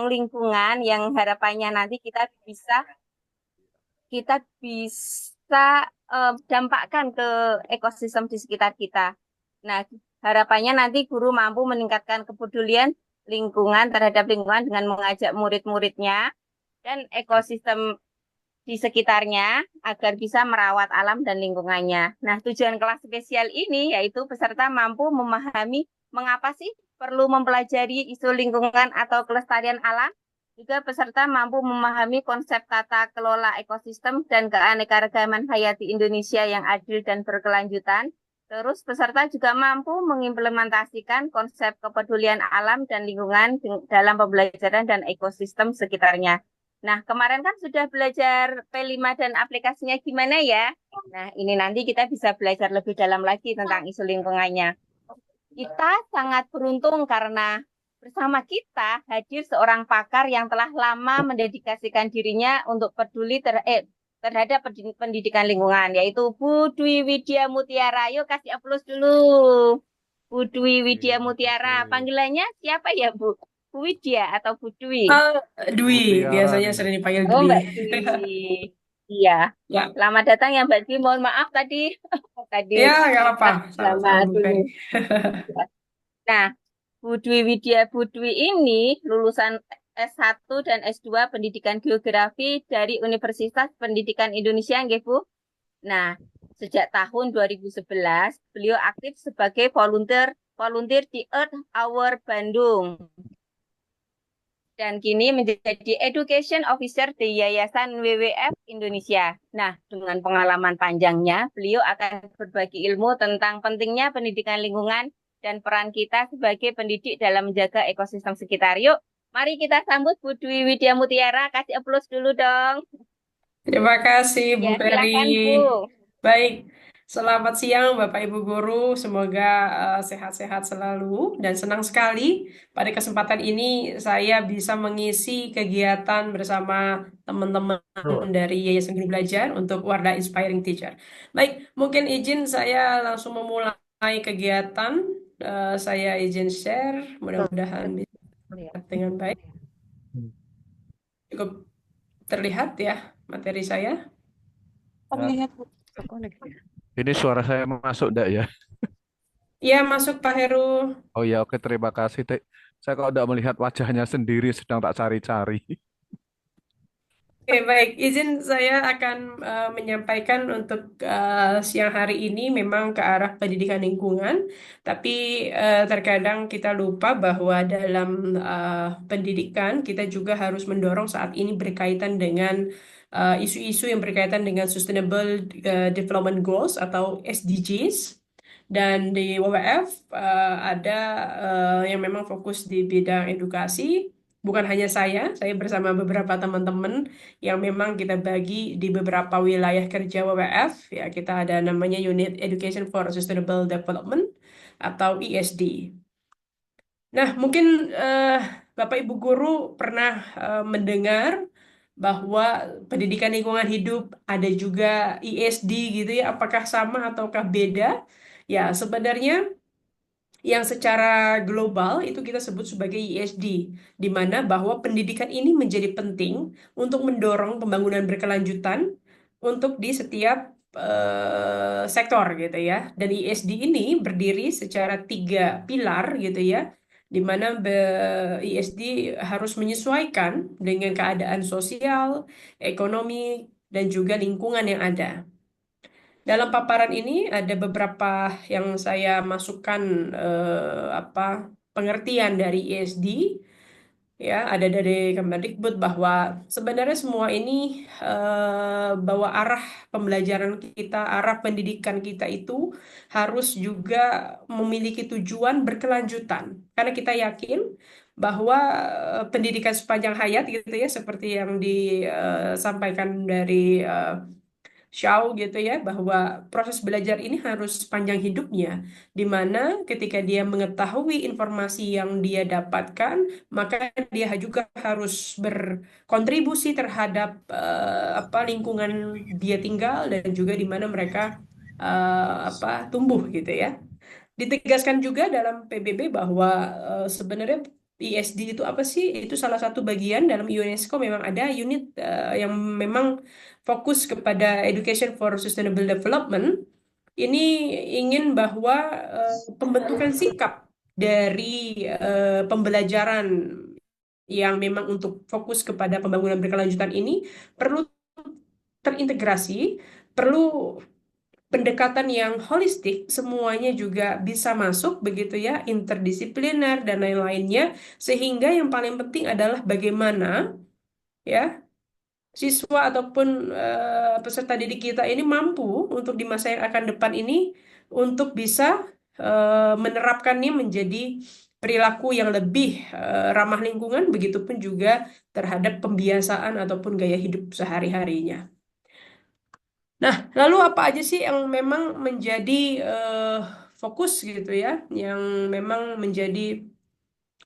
mendorong lingkungan yang harapannya nanti kita bisa dampakkan ke ekosistem di sekitar kita. Nah, harapannya nanti guru mampu meningkatkan kepedulian terhadap lingkungan dengan mengajak murid-muridnya dan ekosistem di sekitarnya agar bisa merawat alam dan lingkungannya. Nah, tujuan kelas spesial ini yaitu peserta mampu memahami mengapa sih perlu mempelajari isu lingkungan atau kelestarian alam. Juga peserta mampu memahami konsep tata kelola ekosistem dan keanekaragaman hayati Indonesia yang adil dan berkelanjutan. Terus peserta juga mampu mengimplementasikan konsep kepedulian alam dan lingkungan dalam pembelajaran dan ekosistem sekitarnya. Nah, kemarin kan sudah belajar P5 dan aplikasinya gimana ya? Nah, ini nanti kita bisa belajar lebih dalam lagi tentang isu lingkungannya. Kita sangat beruntung karena bersama kita hadir seorang pakar yang telah lama mendedikasikan dirinya untuk terhadap pendidikan lingkungan, yaitu Bu Dwi Widya Mutiara. Yuk kasih aplaus dulu. Bu Dwi Oke, Widya Mutiara. makasih. Panggilannya siapa ya, Bu? Bu Widya atau Bu Dwi? Ah, Dwi, Mutiara biasanya nih. sering dipanggil Oh, Dwi. Mbak Dwi. Iya. Ya, Selamat datang ya Mbak Dwi. Mohon maaf tadi tadi ya nggak apa-apa. nama Sama-sama Bu dulu. Ferry. Nah, Bu Dwi ini lulusan S1 dan S2 Pendidikan Geografi dari Universitas Pendidikan Indonesia, nggih, Bu. Nah, sejak tahun 2011 beliau aktif sebagai volunteer volunteer di Earth Hour Bandung dan kini menjadi Education Officer di Yayasan WWF Indonesia. Nah, dengan pengalaman panjangnya, beliau akan berbagi ilmu tentang pentingnya pendidikan lingkungan dan peran kita sebagai pendidik dalam menjaga ekosistem sekitar. Yuk, mari kita sambut Bu Dwi Widya Mutiara. Kasih aplaus dulu dong. Terima kasih Bu Ya, Ferry. silakan Bu. Baik, selamat siang Bapak Ibu Guru. Semoga sehat-sehat selalu dan senang sekali pada kesempatan ini saya bisa mengisi kegiatan bersama teman-teman dari Yayasan Guru Belajar untuk Wardah Inspiring Teacher. Baik, mungkin izin saya langsung memulai kegiatan. Saya izin share, mudah-mudahan bisa dengan baik. Cukup terlihat ya materi saya. Ya, Terlihat. ini suara saya masuk enggak ya? Iya, masuk Pak Heru. Oh ya, oke terima kasih. Saya kalau udah melihat wajahnya sendiri sedang tak cari-cari. Oke, baik. Izin saya akan menyampaikan untuk siang hari ini memang ke arah pendidikan lingkungan, tapi terkadang kita lupa bahwa dalam pendidikan kita juga harus mendorong saat ini berkaitan dengan isu-isu yang berkaitan dengan Sustainable Development Goals atau SDGs. Dan di WWF ada yang memang fokus di bidang edukasi. Bukan hanya saya bersama beberapa teman-teman yang memang kita bagi di beberapa wilayah kerja WWF. Ya, kita ada namanya Unit Education for Sustainable Development atau ESD. Nah, mungkin eh, Bapak Ibu guru pernah mendengar bahwa pendidikan lingkungan hidup ada juga ESD gitu ya. Apakah sama ataukah beda? Ya, sebenarnya yang secara global itu kita sebut sebagai ESD, di mana bahwa pendidikan ini menjadi penting untuk mendorong pembangunan berkelanjutan untuk di setiap sektor gitu ya. Dan ESD ini berdiri secara tiga pilar gitu ya, di mana ESD harus menyesuaikan dengan keadaan sosial, ekonomi, dan juga lingkungan yang ada. Dalam paparan ini ada beberapa yang saya masukkan apa pengertian dari ESD ya, ada dari Kemendikbud bahwa sebenarnya semua ini bahwa arah pembelajaran kita, arah pendidikan kita itu harus juga memiliki tujuan berkelanjutan. Karena kita yakin bahwa pendidikan sepanjang hayat gitu ya, seperti yang disampaikan dari Shaw gitu ya, bahwa proses belajar ini harus sepanjang hidupnya, di mana ketika dia mengetahui informasi yang dia dapatkan, maka dia juga harus berkontribusi terhadap apa lingkungan dia tinggal dan juga di mana mereka tumbuh gitu ya. Ditegaskan juga dalam PBB bahwa sebenarnya ISD itu apa sih? Itu salah satu bagian dalam UNESCO memang ada unit yang memang fokus kepada Education for Sustainable Development. Ini ingin bahwa pembentukan sikap dari pembelajaran yang memang untuk fokus kepada pembangunan berkelanjutan ini perlu terintegrasi, perlu pendekatan yang holistik, semuanya juga bisa masuk begitu ya, interdisipliner dan lain-lainnya, sehingga yang paling penting adalah bagaimana ya siswa ataupun peserta didik kita ini mampu untuk di masa yang akan depan ini untuk bisa menerapkannya menjadi perilaku yang lebih ramah lingkungan, begitupun juga terhadap pembiasaan ataupun gaya hidup sehari-harinya. Nah, lalu apa aja sih yang memang menjadi eh, fokus gitu ya, yang memang menjadi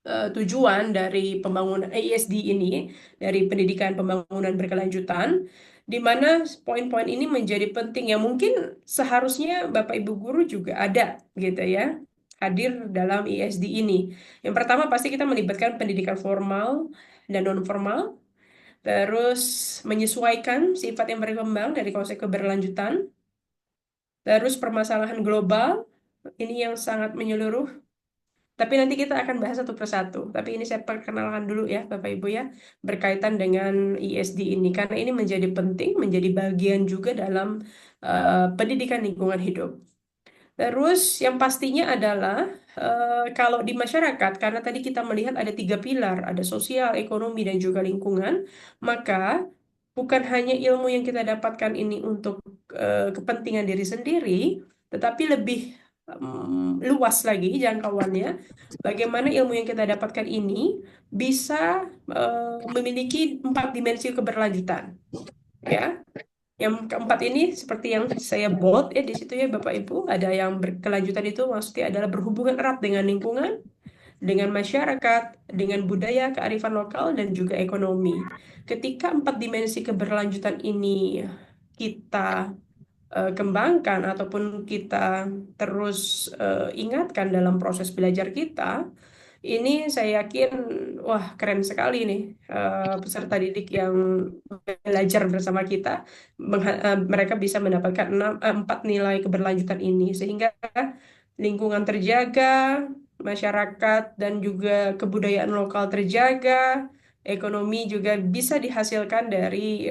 tujuan dari pembangunan ESD ini, dari pendidikan pembangunan berkelanjutan, di mana poin-poin ini menjadi penting yang mungkin seharusnya Bapak Ibu guru juga ada gitu ya, hadir dalam ESD ini. Yang pertama pasti kita melibatkan pendidikan formal dan non formal. Terus menyesuaikan sifat yang berkembang dari konsep keberlanjutan. Terus permasalahan global, ini yang sangat menyeluruh. Tapi nanti kita akan bahas satu persatu. Tapi ini saya perkenalkan dulu ya, Bapak Ibu ya, berkaitan dengan ISD ini. Karena ini menjadi penting, menjadi bagian juga dalam pendidikan lingkungan hidup. Terus yang pastinya adalah kalau di masyarakat, karena tadi kita melihat ada tiga pilar, ada sosial, ekonomi, dan juga lingkungan, maka bukan hanya ilmu yang kita dapatkan ini untuk kepentingan diri sendiri, tetapi lebih luas lagi jangkauannya. Bagaimana ilmu yang kita dapatkan ini bisa memiliki empat dimensi keberlanjutan, ya. Yang keempat ini seperti yang saya bold ya di situ ya Bapak Ibu, ada yang berkelanjutan itu maksudnya adalah berhubungan erat dengan lingkungan, dengan masyarakat, dengan budaya, kearifan lokal dan juga ekonomi. Ketika empat dimensi keberlanjutan ini kita kembangkan ataupun kita terus ingatkan dalam proses belajar kita, ini saya yakin, wah keren sekali nih peserta didik yang belajar bersama kita. Mereka bisa mendapatkan empat nilai keberlanjutan ini, sehingga lingkungan terjaga, masyarakat dan juga kebudayaan lokal terjaga, ekonomi juga bisa dihasilkan dari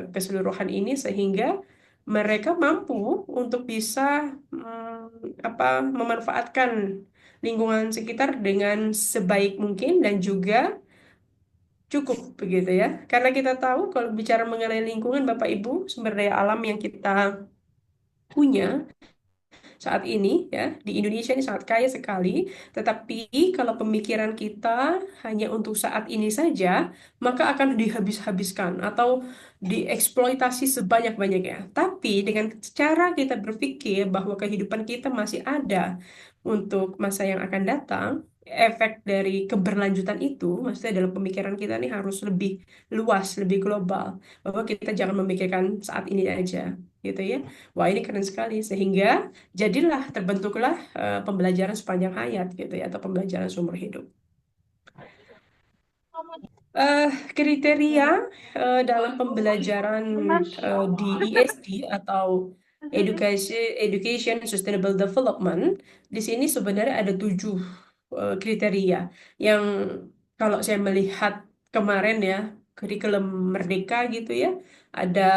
keseluruhan ini, sehingga mereka mampu untuk bisa memanfaatkan lingkungan sekitar dengan sebaik mungkin dan juga cukup begitu ya. Karena kita tahu kalau bicara mengenai lingkungan Bapak Ibu, sumber daya alam yang kita punya saat ini ya di Indonesia ini sangat kaya sekali, tetapi kalau pemikiran kita hanya untuk saat ini saja, maka akan dihabis-habiskan atau dieksploitasi sebanyak-banyaknya. Tapi dengan cara kita berpikir bahwa kehidupan kita masih ada untuk masa yang akan datang, efek dari keberlanjutan itu, maksudnya dalam pemikiran kita nih harus lebih luas, lebih global, bahwa kita jangan memikirkan saat ini aja, gitu ya. Wah, ini keren sekali sehingga jadilah terbentuklah pembelajaran sepanjang hayat gitu ya atau pembelajaran seumur hidup. Eh, Kriteria dalam pembelajaran di ESD atau Education Sustainable Development, di sini sebenarnya ada 7 kriteria yang kalau saya melihat kemarin ya kurikulum Merdeka gitu ya, ada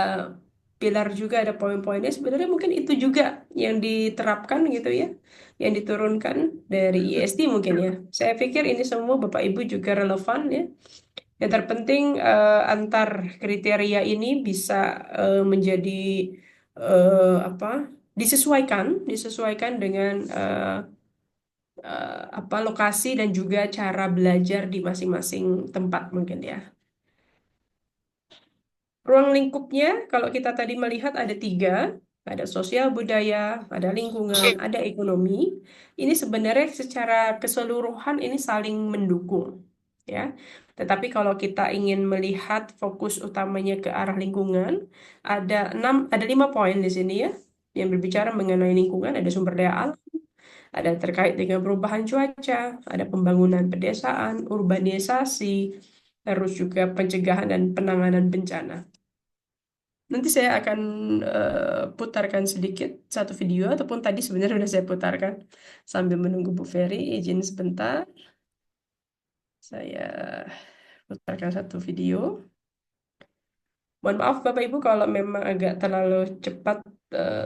pilar juga, ada poin-poinnya, sebenarnya mungkin itu juga yang diterapkan gitu ya, yang diturunkan dari ISD mungkin ya. Saya pikir ini semua Bapak Ibu juga relevan ya. Yang terpenting antar kriteria ini bisa menjadi apa? Disesuaikan dengan lokasi dan juga cara belajar di masing-masing tempat mungkin ya. Ruang lingkupnya, kalau kita tadi melihat ada 3, ada sosial budaya, ada lingkungan, ada ekonomi. Ini sebenarnya secara keseluruhan ini saling mendukung, ya. Tetapi kalau kita ingin melihat fokus utamanya ke arah lingkungan, ada 5 poin di sini ya, yang berbicara mengenai lingkungan, ada sumber daya alam, ada terkait dengan perubahan cuaca, ada pembangunan pedesaan, urbanisasi, terus juga pencegahan dan penanganan bencana. Nanti saya akan putarkan sedikit satu video, ataupun tadi sebenarnya sudah saya putarkan sambil menunggu Bu Ferry. Izin sebentar, saya putarkan satu video. Mohon maaf Bapak Ibu kalau memang agak terlalu cepat,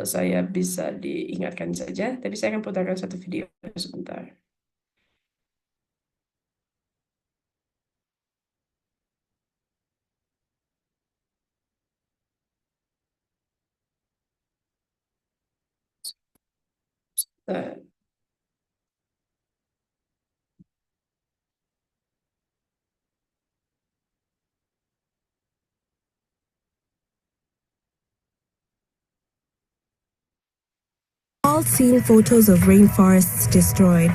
saya bisa diingatkan saja. Tapi saya akan putarkan satu video sebentar. Eh, All seen photos of rainforests destroyed,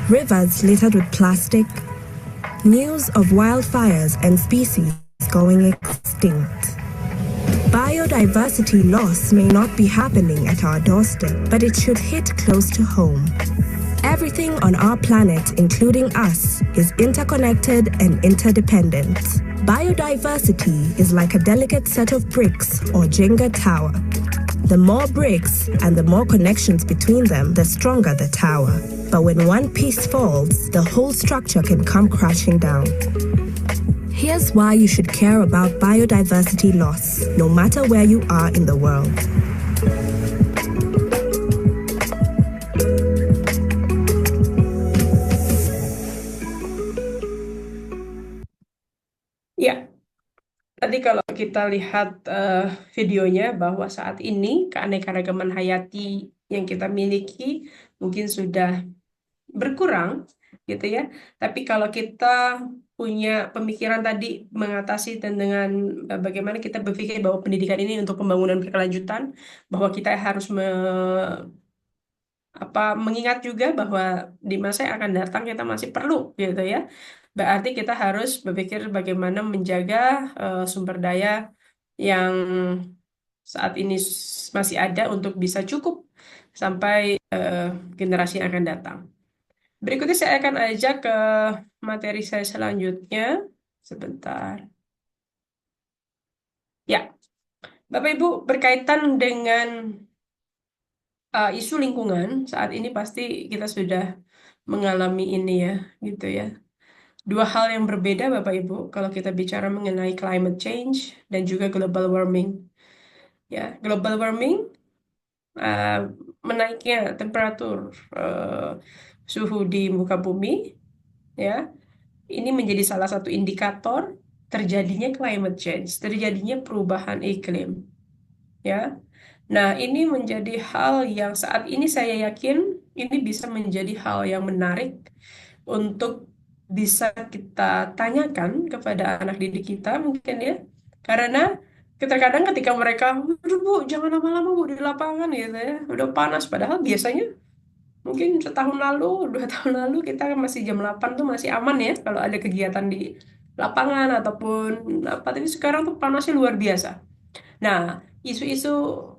rivers littered with plastic, news of wildfires and species going extinct. Biodiversity loss may not be happening at our doorstep, but it should hit close to home. Everything on our planet, including us, is interconnected and interdependent. Biodiversity is like a delicate set of bricks or Jenga tower. The more bricks and the more connections between them, the stronger the tower. But when one piece falls, the whole structure can come crashing down. Here's why you should care about biodiversity loss, no matter where you are in the world. Ya, tadi kalau kita lihat videonya bahwa saat ini keanekaragaman hayati yang kita miliki mungkin sudah berkurang gitu ya. Tapi kalau kita punya pemikiran tadi mengatasi dan dengan bagaimana kita berpikir bahwa pendidikan ini untuk pembangunan berkelanjutan, bahwa kita harus mengingat juga bahwa di masa yang akan datang kita masih perlu gitu ya. Berarti kita harus berpikir bagaimana menjaga sumber daya yang saat ini masih ada untuk bisa cukup sampai generasi yang akan datang. Berikutnya saya akan ajak ke materi saya selanjutnya. Sebentar. Ya, Bapak Ibu, berkaitan dengan isu lingkungan, saat ini pasti kita sudah mengalami ini ya, gitu ya. Dua hal yang berbeda Bapak Ibu, kalau kita bicara mengenai climate change dan juga global warming. Ya, global warming, uh, menaiknya temperatur suhu di muka bumi, ya. Ini menjadi salah satu indikator terjadinya climate change, terjadinya perubahan iklim, ya. Nah, ini menjadi hal yang saat ini saya yakin ini bisa menjadi hal yang menarik untuk bisa kita tanyakan kepada anak didik kita mungkin ya. Karena terkadang ketika mereka, aduh Bu, jangan lama-lama Bu di lapangan gitu ya, udah panas. Padahal biasanya mungkin setahun lalu, 2 tahun lalu kita masih jam 8 tuh masih aman ya kalau ada kegiatan di lapangan ataupun apa. Tapi sekarang tuh panasnya luar biasa. Nah, isu-isu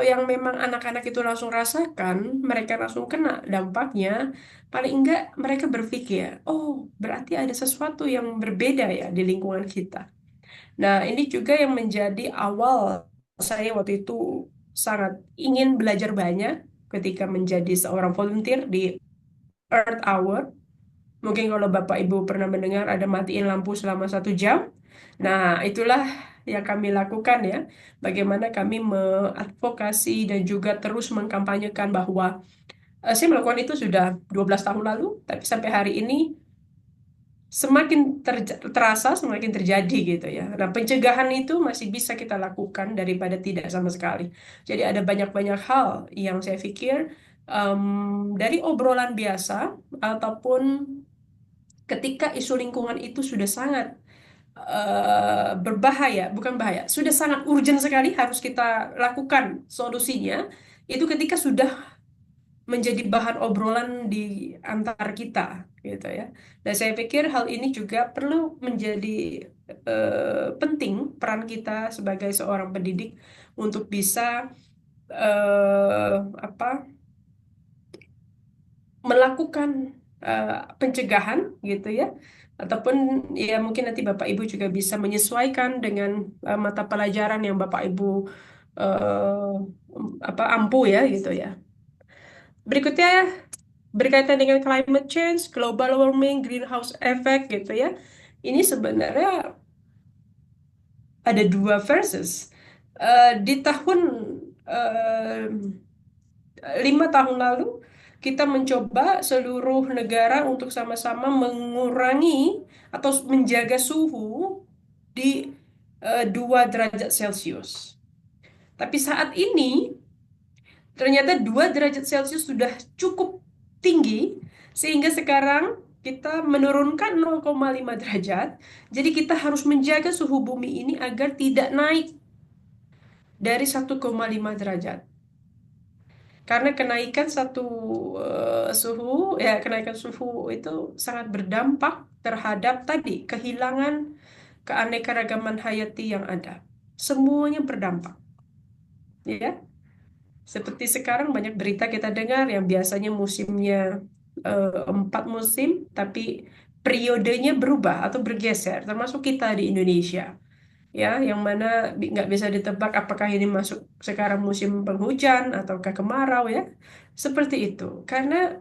yang memang anak-anak itu langsung rasakan, mereka langsung kena dampaknya, paling enggak mereka berpikir, oh berarti ada sesuatu yang berbeda ya di lingkungan kita. Nah, ini juga yang menjadi awal saya waktu itu sangat ingin belajar banyak ketika menjadi seorang volunteer di Earth Hour. Mungkin kalau Bapak Ibu pernah mendengar ada matiin lampu selama 1 jam. Nah, itulah yang kami lakukan ya. Bagaimana kami mengadvokasi dan juga terus mengkampanyekan bahwa saya melakukan itu sudah 12 tahun lalu, tapi sampai hari ini semakin terasa, semakin terjadi gitu ya. Nah, pencegahan itu masih bisa kita lakukan daripada tidak sama sekali. Jadi ada banyak-banyak hal yang saya pikir dari obrolan biasa ataupun ketika isu lingkungan itu sudah sangat berbahaya, bukan bahaya, sudah sangat urgent sekali harus kita lakukan solusinya, itu ketika sudah menjadi bahan obrolan di antar kita, gitu ya. Dan saya pikir hal ini juga perlu menjadi penting peran kita sebagai seorang pendidik untuk bisa apa melakukan pencegahan gitu ya, ataupun ya mungkin nanti Bapak Ibu juga bisa menyesuaikan dengan mata pelajaran yang Bapak Ibu eh, ampu ya gitu ya. Berikutnya berkaitan dengan climate change, global warming, greenhouse effect gitu ya. Ini sebenarnya ada dua versus. Di tahun eh, 5 tahun lalu, kita mencoba seluruh negara untuk sama-sama mengurangi atau menjaga suhu di 2 derajat Celcius. Tapi saat ini, ternyata 2 derajat Celcius sudah cukup tinggi, sehingga sekarang kita menurunkan 0,5 derajat. Jadi kita harus menjaga suhu bumi ini agar tidak naik dari 1,5 derajat. Karena kenaikan kenaikan suhu itu sangat berdampak terhadap tadi kehilangan keanekaragaman hayati yang ada. Semuanya berdampak, ya. Seperti sekarang banyak berita kita dengar yang biasanya musimnya 4 musim, tapi periodenya berubah atau bergeser, termasuk kita di Indonesia, ya, yang mana nggak bisa ditebak apakah ini masuk sekarang musim penghujan ataukah kemarau ya, seperti itu. Karena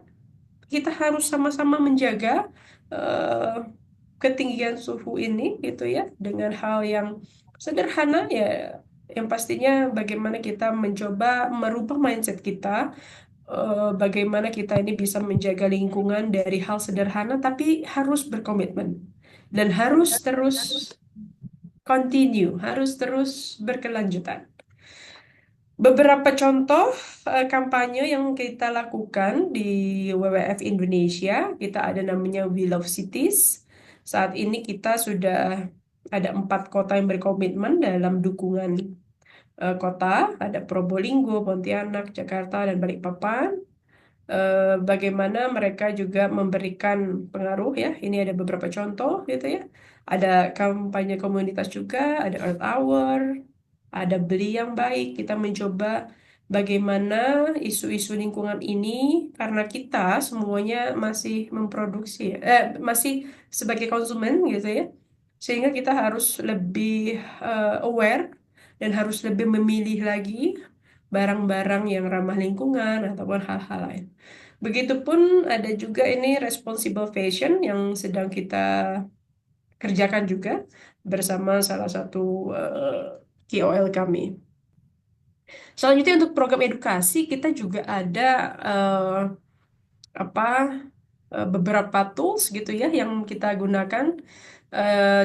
kita harus sama-sama menjaga eh, ketinggian suhu ini gitu ya, dengan hal yang sederhana ya, yang pastinya bagaimana kita mencoba merubah mindset kita, bagaimana kita ini bisa menjaga lingkungan dari hal sederhana tapi harus berkomitmen dan harus terus continue, harus terus berkelanjutan. Beberapa contoh kampanye yang kita lakukan di WWF Indonesia, kita ada namanya We Love Cities. Saat ini kita sudah ada 4 kota yang berkomitmen dalam dukungan kota, ada Probolinggo, Pontianak, Jakarta, dan Balikpapan. Bagaimana mereka juga memberikan pengaruh ya. Ini ada beberapa contoh gitu ya. Ada kampanye komunitas juga, ada Earth Hour, ada Beli yang Baik. Kita mencoba bagaimana isu-isu lingkungan ini, karena kita semuanya masih memproduksi, masih sebagai konsumen gitu ya. Sehingga kita harus lebih aware dan harus lebih memilih lagi barang-barang yang ramah lingkungan ataupun hal-hal lain. Begitupun ada juga ini responsible fashion yang sedang kita kerjakan juga bersama salah satu KOL kami. Selanjutnya untuk program edukasi kita juga ada apa beberapa tools gitu ya yang kita gunakan.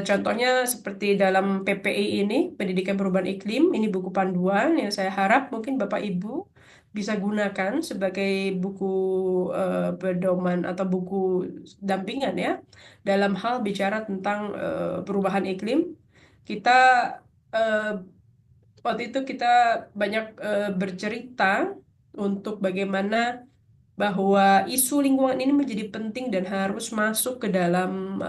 Contohnya seperti dalam PPI ini, Pendidikan Perubahan Iklim, ini buku panduan yang saya harap mungkin Bapak Ibu bisa gunakan sebagai buku pedoman atau buku dampingan ya, dalam hal bicara tentang perubahan iklim. Kita eh, waktu itu kita banyak bercerita untuk bagaimana bahwa isu lingkungan ini menjadi penting dan harus masuk ke dalam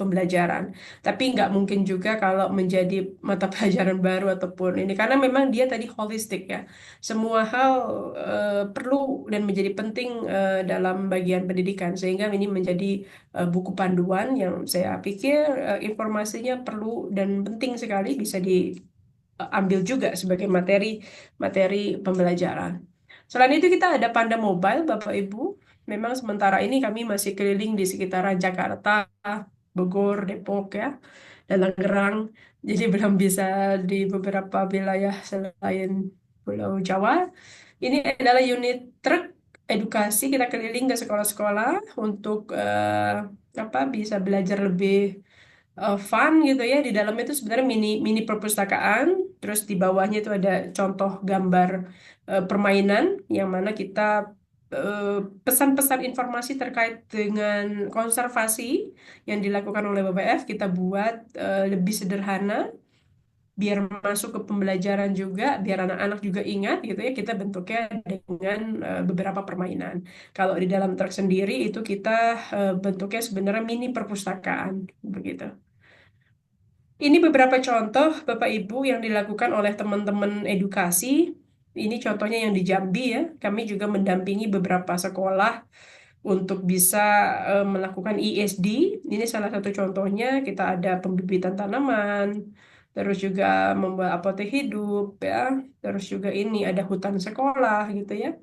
pembelajaran. Tapi nggak mungkin juga kalau menjadi mata pelajaran baru ataupun ini, karena memang dia tadi holistik ya. Semua hal perlu dan menjadi penting dalam bagian pendidikan, sehingga ini menjadi buku panduan yang saya pikir informasinya perlu dan penting sekali bisa diambil juga sebagai materi pembelajaran. Selain itu kita ada Panda Mobile, Bapak Ibu. Memang sementara ini kami masih keliling di sekitaran Jakarta, Bogor, Depok ya, dan Tangerang. Jadi belum bisa di beberapa wilayah selain Pulau Jawa. Ini adalah unit truk edukasi, kita keliling ke sekolah-sekolah untuk bisa belajar lebih fun gitu ya. Di dalamnya itu sebenarnya mini mini perpustakaan. Terus di bawahnya itu ada contoh gambar permainan yang mana kita eh, pesan-pesan informasi terkait dengan konservasi yang dilakukan oleh WWF kita buat lebih sederhana biar masuk ke pembelajaran juga, biar anak-anak juga ingat gitu ya. Kita bentuknya dengan beberapa permainan. Kalau di dalam truk sendiri itu kita bentuknya sebenarnya mini perpustakaan begitu. Ini beberapa contoh Bapak Ibu yang dilakukan oleh teman-teman edukasi. Ini contohnya yang di Jambi ya. Kami juga mendampingi beberapa sekolah untuk bisa melakukan ESD. Ini salah satu contohnya, kita ada pembibitan tanaman, terus juga membuat apotek hidup ya, terus juga ini ada hutan sekolah gitu ya.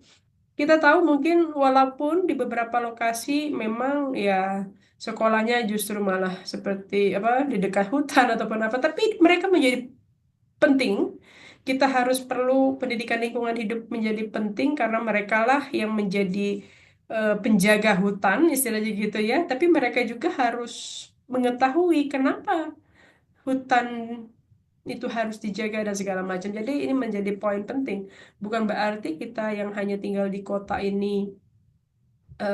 Kita tahu mungkin walaupun di beberapa lokasi memang ya sekolahnya justru malah seperti apa di dekat hutan ataupun apa, tapi mereka menjadi penting. Kita harus perlu pendidikan lingkungan hidup menjadi penting karena mereka lah yang menjadi penjaga hutan istilahnya gitu ya. Tapi mereka juga harus mengetahui kenapa hutan itu harus dijaga dan segala macam. Jadi ini menjadi poin penting. Bukan berarti kita yang hanya tinggal di kota ini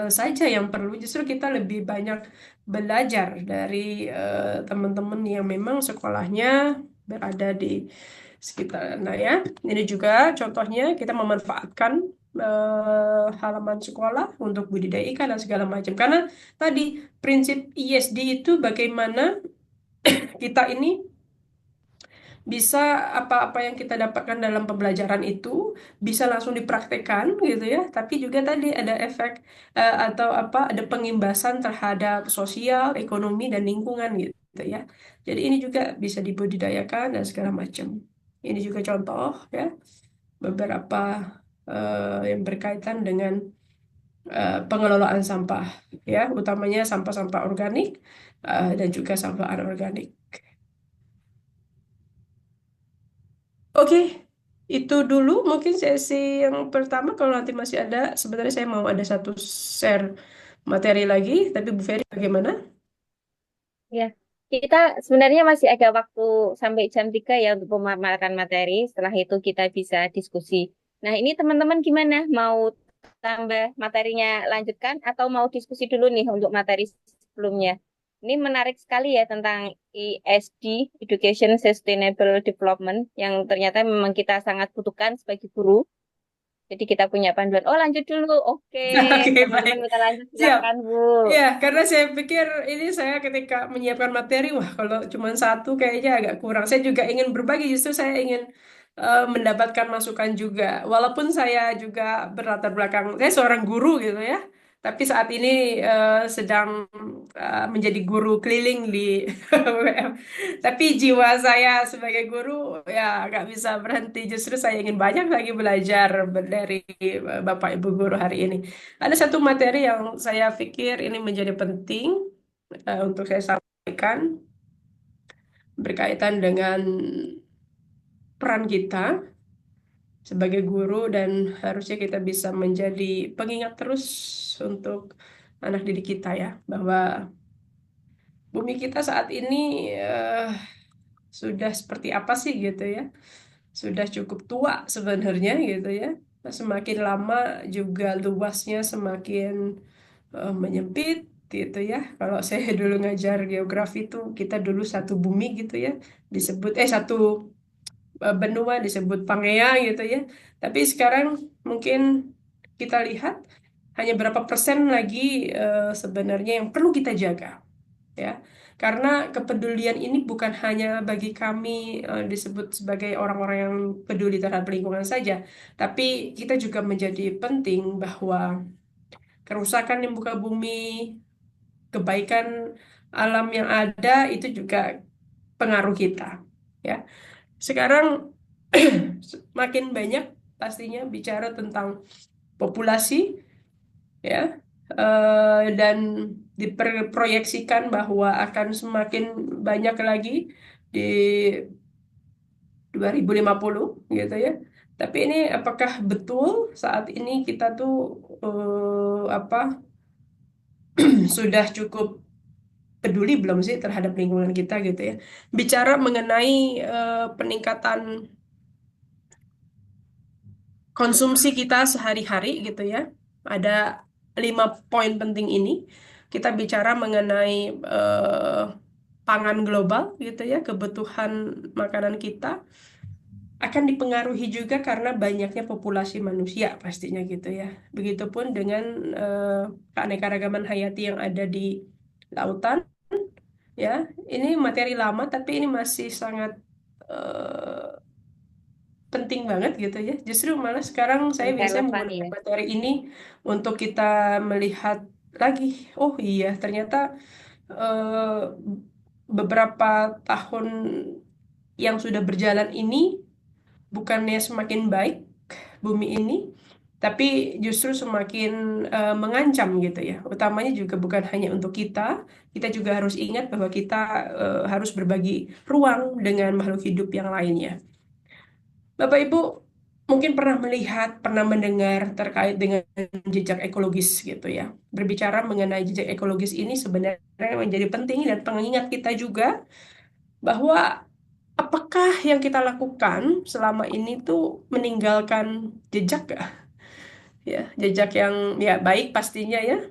saja yang perlu. Justru kita lebih banyak belajar dari teman-teman yang memang sekolahnya berada di sekitar. Nah ya, ini juga contohnya kita memanfaatkan halaman sekolah untuk budidaya ikan dan segala macam. Karena tadi prinsip ISD itu bagaimana kita ini bisa apa-apa yang kita dapatkan dalam pembelajaran itu bisa langsung dipraktekkan gitu ya, tapi juga tadi ada efek atau apa ada pengimbasan terhadap sosial, ekonomi dan lingkungan gitu ya. Jadi ini juga bisa dibudidayakan dan segala macam. Ini juga contoh ya beberapa yang berkaitan dengan pengelolaan sampah ya, utamanya sampah-sampah organik dan juga sampah anorganik. Oke, itu dulu mungkin sesi yang pertama. Kalau nanti masih ada, sebenarnya saya mau ada satu share materi lagi, tapi Bu Ferry bagaimana? Ya, kita sebenarnya masih ada waktu sampai jam 3 ya untuk pemaparan materi. Setelah itu kita bisa diskusi. Nah, ini teman-teman gimana? Mau tambah materinya lanjutkan atau mau diskusi dulu nih untuk materi sebelumnya? Ini menarik sekali ya tentang ESD, Education Sustainable Development, yang ternyata memang kita sangat butuhkan sebagai guru. Jadi kita punya panduan. Oh, lanjut dulu. Oke, Oke, baik. teman-teman kita lanjut. Siap. Silakan, Bu. Ya, karena saya pikir ini saya ketika menyiapkan materi, wah kalau cuma satu kayaknya agak kurang. Saya juga ingin berbagi, justru saya ingin mendapatkan masukan juga. Walaupun saya juga berlatar belakang, saya seorang guru gitu ya. Tapi saat ini sedang menjadi guru keliling di WM. Tapi jiwa saya sebagai guru ya nggak bisa berhenti. Justru saya ingin banyak lagi belajar dari Bapak Ibu guru hari ini. Ada satu materi yang saya pikir ini menjadi penting untuk saya sampaikan berkaitan dengan peran kita sebagai guru dan harusnya kita bisa menjadi pengingat terus untuk anak didik kita ya bahwa bumi kita saat ini sudah seperti apa sih gitu ya. Sudah cukup tua sebenarnya gitu ya. Semakin lama juga luasnya semakin menyempit gitu ya. Kalau saya dulu ngajar geografi itu kita dulu satu bumi gitu ya, disebut satu benua disebut Pangea gitu ya. Tapi sekarang mungkin kita lihat hanya berapa persen lagi sebenarnya yang perlu kita jaga ya. Karena kepedulian ini bukan hanya bagi kami disebut sebagai orang-orang yang peduli terhadap lingkungan saja, tapi kita juga menjadi penting bahwa kerusakan di muka bumi, kebaikan alam yang ada itu juga pengaruh kita. Ya, sekarang makin banyak pastinya bicara tentang populasi, ya, dan diproyeksikan bahwa akan semakin banyak lagi di 2050 gitu ya. Tapi ini apakah betul saat ini kita tuh apa sudah cukup peduli belum sih terhadap lingkungan kita gitu ya. Bicara mengenai peningkatan konsumsi kita sehari-hari gitu ya. Ada 5 poin penting ini. Kita bicara mengenai pangan global gitu ya, kebutuhan makanan kita akan dipengaruhi juga karena banyaknya populasi manusia pastinya gitu ya. Begitupun dengan keanekaragaman hayati yang ada di lautan ya. Ini materi lama tapi ini masih sangat penting banget gitu ya. Justru malah sekarang saya biasanya Relevan menggunakan ya. materi ini untuk kita melihat lagi, oh iya ternyata eh, beberapa tahun yang sudah berjalan ini bukannya semakin baik bumi ini, tapi justru semakin mengancam gitu ya. Utamanya juga bukan hanya untuk kita juga harus ingat bahwa kita harus berbagi ruang dengan makhluk hidup yang lainnya. Bapak Ibu mungkin pernah melihat, pernah mendengar terkait dengan jejak ekologis gitu ya. Berbicara mengenai jejak ekologis ini sebenarnya menjadi penting dan pengingat kita juga bahwa apakah yang kita lakukan selama ini tuh meninggalkan jejak gak? Ya, jejak yang ya baik pastinya ya,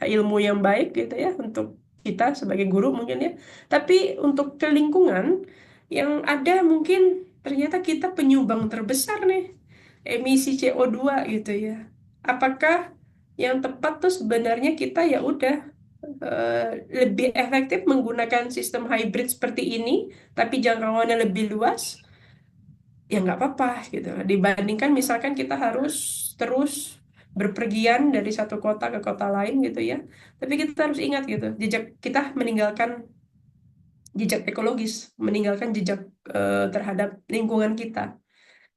ilmu yang baik gitu ya untuk kita sebagai guru mungkin ya. Tapi untuk ke lingkungan yang ada mungkin ternyata kita penyumbang terbesar nih emisi CO2 gitu ya. Apakah yang tepat tuh sebenarnya kita ya udah lebih efektif menggunakan sistem hybrid seperti ini, tapi jangkauannya lebih luas, ya nggak apa-apa gitu. Dibandingkan misalkan kita harus terus berpergian dari satu kota ke kota lain gitu ya. Tapi kita harus ingat gitu, jejak kita meninggalkan jejak ekologis, meninggalkan jejak terhadap lingkungan kita.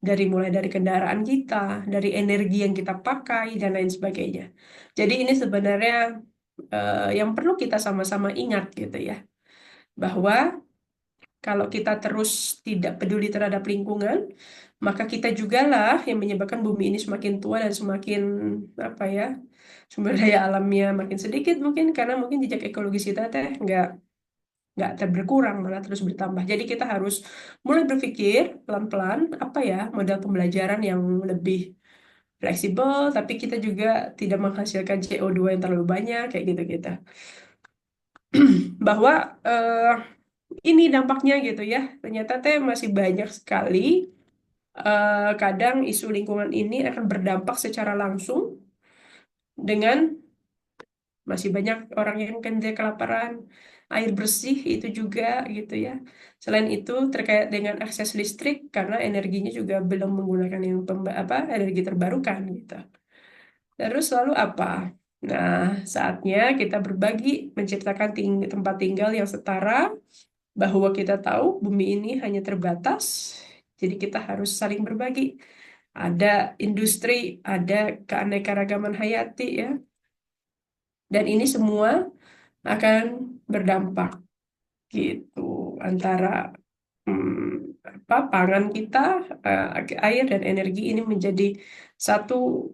Dari mulai dari kendaraan kita, dari energi yang kita pakai dan lain sebagainya. Jadi ini sebenarnya yang perlu kita sama-sama ingat gitu ya, bahwa kalau kita terus tidak peduli terhadap lingkungan, maka kita jugalah yang menyebabkan bumi ini semakin tua dan semakin apa ya, sumber daya alamnya makin sedikit mungkin karena mungkin jejak ekologis kita teh nggak berkurang malah terus bertambah. Jadi kita harus mulai berpikir pelan-pelan apa ya model pembelajaran yang lebih fleksibel, tapi kita juga tidak menghasilkan CO2 yang terlalu banyak kayak gitu kita. Bahwa ini dampaknya gitu ya. Ternyata teh masih banyak sekali kadang isu lingkungan ini akan berdampak secara langsung dengan masih banyak orang yang dia kelaparan, air bersih itu juga gitu ya. Selain itu terkait dengan akses listrik karena energinya juga belum menggunakan yang energi terbarukan gitu. Terus lalu apa? Nah, saatnya kita berbagi, menciptakan tempat tinggal yang setara, bahwa kita tahu bumi ini hanya terbatas, jadi kita harus saling berbagi. Ada industri, ada keanekaragaman hayati ya, dan ini semua akan berdampak gitu antara pangan kita, air dan energi ini menjadi satu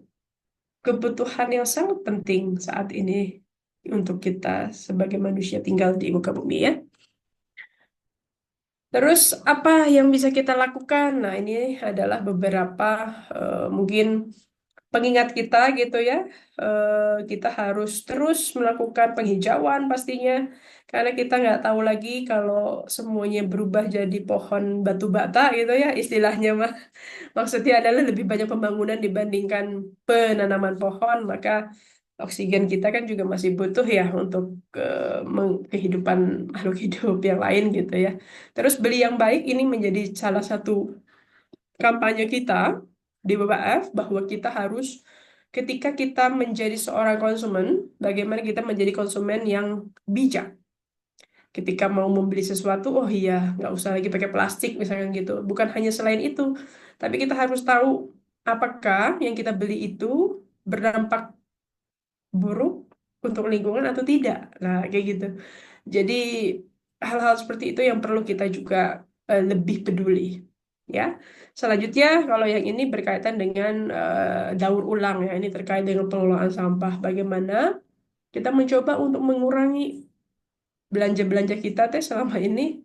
kebutuhan yang sangat penting saat ini untuk kita sebagai manusia tinggal di muka bumi ya. Terus apa yang bisa kita lakukan? Nah, ini adalah beberapa mungkin pengingat kita gitu ya. Kita harus terus melakukan penghijauan pastinya karena kita nggak tahu lagi kalau semuanya berubah jadi pohon batu bata gitu ya istilahnya mah. Maksudnya adalah lebih banyak pembangunan dibandingkan penanaman pohon, maka oksigen kita kan juga masih butuh ya untuk kehidupan makhluk hidup yang lain gitu ya. Terus beli yang baik ini menjadi salah satu kampanye kita di BBF bahwa kita harus ketika kita menjadi seorang konsumen, bagaimana kita menjadi konsumen yang bijak. Ketika mau membeli sesuatu, oh iya, nggak usah lagi pakai plastik misalkan gitu. Bukan hanya selain itu, tapi kita harus tahu apakah yang kita beli itu berdampak buruk untuk lingkungan atau tidak. Nah, kayak gitu. Jadi hal-hal seperti itu yang perlu kita juga lebih peduli. Ya, selanjutnya kalau yang ini berkaitan dengan daur ulang ya, ini terkait dengan pengelolaan sampah. Bagaimana kita mencoba untuk mengurangi belanja-belanja kita teh selama ini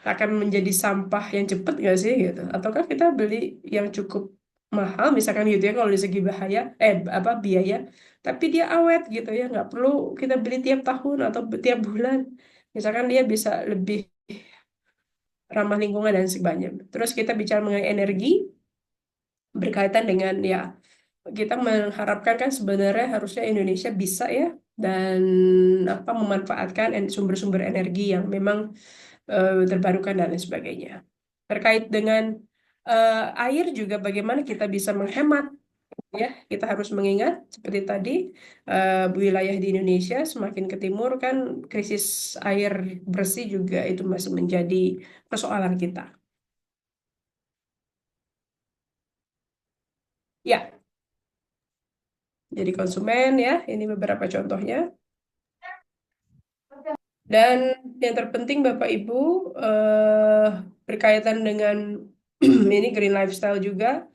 akan menjadi sampah yang cepat nggak sih gitu? Ataukah kita beli yang cukup mahal misalkan gitu ya kalau dari segi bahaya biaya, tapi dia awet gitu ya nggak perlu kita beli tiap tahun atau tiap bulan. Misalkan dia bisa lebih ramah lingkungan dan sebagainya. Terus kita bicara mengenai energi berkaitan dengan ya kita mengharapkan kan sebenarnya harusnya Indonesia bisa ya dan memanfaatkan sumber-sumber energi yang memang terbarukan dan lain sebagainya. Terkait dengan air juga bagaimana kita bisa menghemat Ya, kita harus mengingat seperti tadi wilayah di Indonesia semakin ke timur kan krisis air bersih juga itu masih menjadi persoalan kita. Ya, jadi konsumen ya, ini beberapa contohnya. Dan yang terpenting Bapak Ibu berkaitan dengan ini green lifestyle juga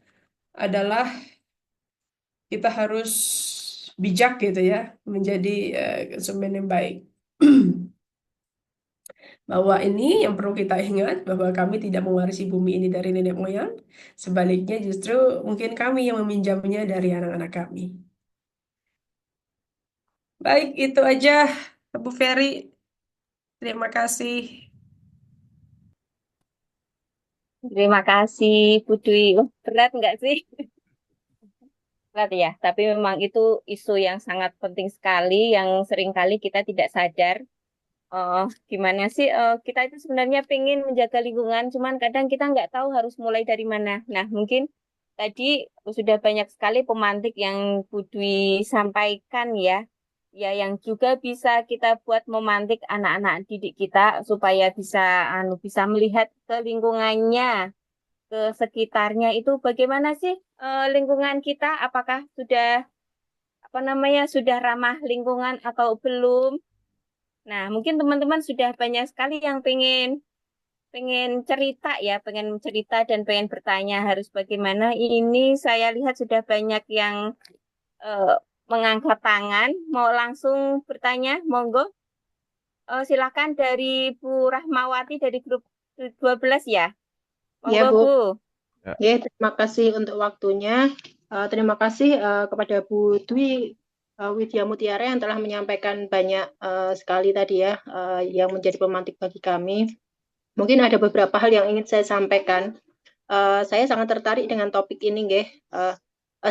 adalah kita harus bijak gitu ya, menjadi konsumen yang baik. Bahwa ini yang perlu kita ingat bahwa kami tidak mewarisi bumi ini dari nenek moyang, sebaliknya justru mungkin kami yang meminjamnya dari anak-anak kami. Baik, itu aja Bu Ferry. Terima kasih. Terima kasih, Bu Dwi. Oh, berat nggak sih? Berat ya, tapi memang itu isu yang sangat penting sekali, yang seringkali kita tidak sadar. Gimana sih kita itu sebenarnya pengen menjaga lingkungan, cuman kadang kita nggak tahu harus mulai dari mana. Nah, mungkin tadi sudah banyak sekali pemantik yang Bu Dwi sampaikan ya, ya yang juga bisa kita buat memantik anak-anak didik kita supaya bisa bisa melihat ke lingkungannya, ke sekitarnya itu bagaimana sih lingkungan kita, apakah sudah apa namanya sudah ramah lingkungan atau belum. Nah, mungkin teman-teman sudah banyak sekali yang pengen pengen cerita ya, pengen cerita dan pengen bertanya harus bagaimana. Ini saya lihat sudah banyak yang eh, mengangkat tangan, mau langsung bertanya, monggo. Silakan dari Bu Rahmawati dari grup 12 ya. Ya, Monggo Bu. Bu. Ya, terima kasih untuk waktunya. Terima kasih kepada Bu Dwi Widya Mutiara yang telah menyampaikan banyak sekali tadi ya, yang menjadi pemantik bagi kami. Mungkin ada beberapa hal yang ingin saya sampaikan. Saya sangat tertarik dengan topik ini, nggih.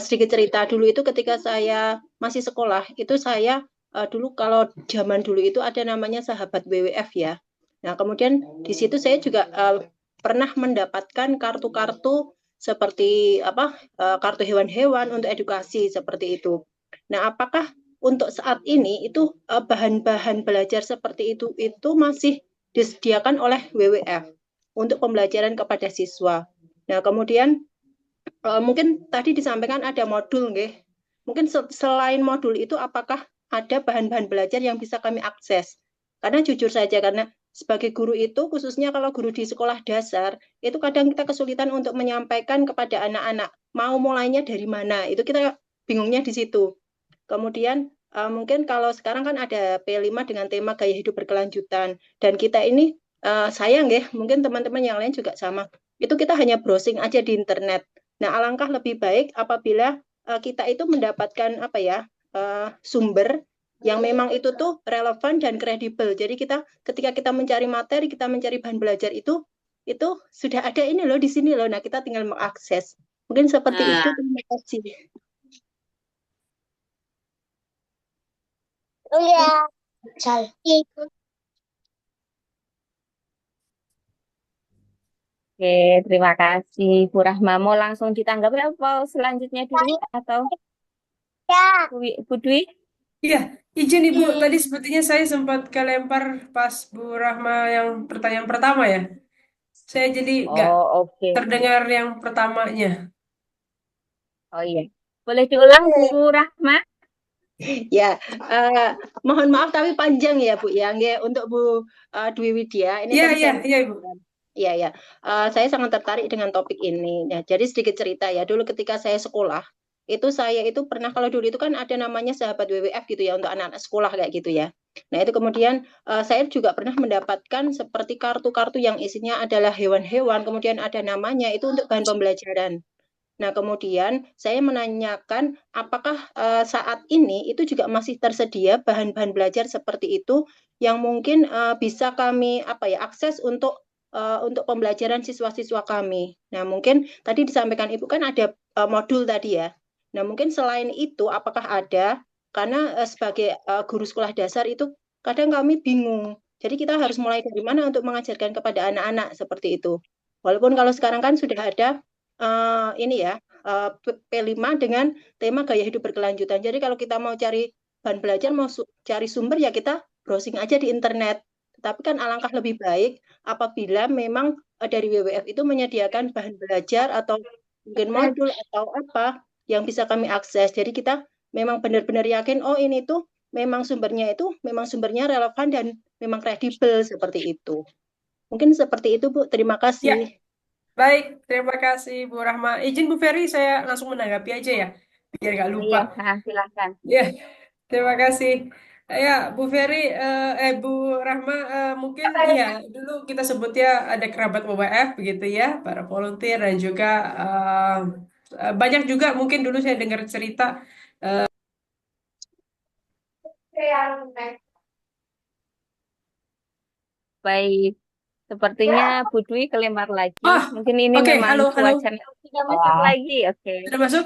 Sedikit cerita dulu itu ketika saya masih sekolah, itu saya dulu kalau zaman dulu itu ada namanya sahabat WWF ya. Nah, kemudian di situ saya juga pernah mendapatkan kartu-kartu seperti kartu hewan-hewan untuk edukasi seperti itu. Nah, apakah untuk saat ini itu bahan-bahan belajar seperti itu masih disediakan oleh WWF untuk pembelajaran kepada siswa? Nah, kemudian mungkin tadi disampaikan ada modul, nggih. Mungkin selain modul itu apakah ada bahan-bahan belajar yang bisa kami akses? Karena jujur saja, karena sebagai guru itu, khususnya kalau guru di sekolah dasar, itu kadang kita kesulitan untuk menyampaikan kepada anak-anak, mau mulainya dari mana, itu kita bingungnya di situ. Kemudian mungkin kalau sekarang kan ada P5 dengan tema gaya hidup berkelanjutan, dan kita ini sayang ya, mungkin teman-teman yang lain juga sama, itu kita hanya browsing aja di internet. Nah, alangkah lebih baik apabila kita itu mendapatkan sumber yang memang itu tuh relevan dan kredibel. Jadi ketika kita mencari materi, kita mencari bahan belajar itu sudah ada ini loh di sini loh. Nah, kita tinggal mengakses. Mungkin seperti itu. Terima kasih. Oke, terima kasih Bu Rahma. Mau langsung ditanggapi apa selanjutnya dulu atau Bu Dwi? Iya, izin Ibu, tadi sepertinya saya sempat kelempar pas Bu Rahma yang pertanyaan pertama ya. Saya jadi nggak Oh, oke. terdengar yang pertamanya. Oh iya. Boleh diulang Bu Rahma? Ya, mohon maaf tapi panjang ya Bu ya. Nggih, untuk Bu Dwi Widya. Ini Iya, tadi iya, saya iya Ibu. Iya, ya. Saya sangat tertarik dengan topik ini. Ya, jadi sedikit cerita ya. Dulu ketika saya sekolah, saya itu pernah, kalau dulu itu kan ada namanya sahabat WWF gitu ya untuk anak-anak sekolah kayak gitu ya. Nah, itu kemudian saya juga pernah mendapatkan seperti kartu-kartu yang isinya adalah hewan-hewan, kemudian ada namanya itu untuk bahan pembelajaran. Nah, kemudian saya menanyakan apakah saat ini itu juga masih tersedia bahan-bahan belajar seperti itu yang mungkin bisa kami akses untuk pembelajaran siswa-siswa kami. Nah, mungkin tadi disampaikan Ibu kan ada modul tadi ya. Nah, mungkin selain itu apakah ada? Karena sebagai guru sekolah dasar itu kadang kami bingung. Jadi kita harus mulai dari mana untuk mengajarkan kepada anak-anak seperti itu. Walaupun kalau sekarang kan sudah ada ini ya, P5 dengan tema gaya hidup berkelanjutan. Jadi kalau kita mau cari bahan belajar, mau cari sumber ya kita browsing aja di internet. Tapi kan alangkah lebih baik apabila memang dari WWF itu menyediakan bahan belajar atau mungkin modul atau apa yang bisa kami akses. Jadi kita memang benar-benar yakin, oh ini tuh memang sumbernya relevan dan memang kredibel seperti itu. Mungkin seperti itu, Bu. Terima Ya, kasih. baik. Terima kasih Bu Rahma. Izin Bu Ferry, saya langsung menanggapi aja ya, biar nggak lupa. Iya, nah, silakan. Ya, terima kasih. Ya, Bu Ferry, Bu Rahma, mungkin ya dulu kita sebutnya ada kerabat WWF begitu ya, para volunteer dan juga banyak juga mungkin dulu saya dengar cerita. Baik, sepertinya Bu Dwi kelempar lagi. Ah, Mungkin ini oke, memang halo, halo, cuacanya sudah masuk lagi. Oke, sudah masuk?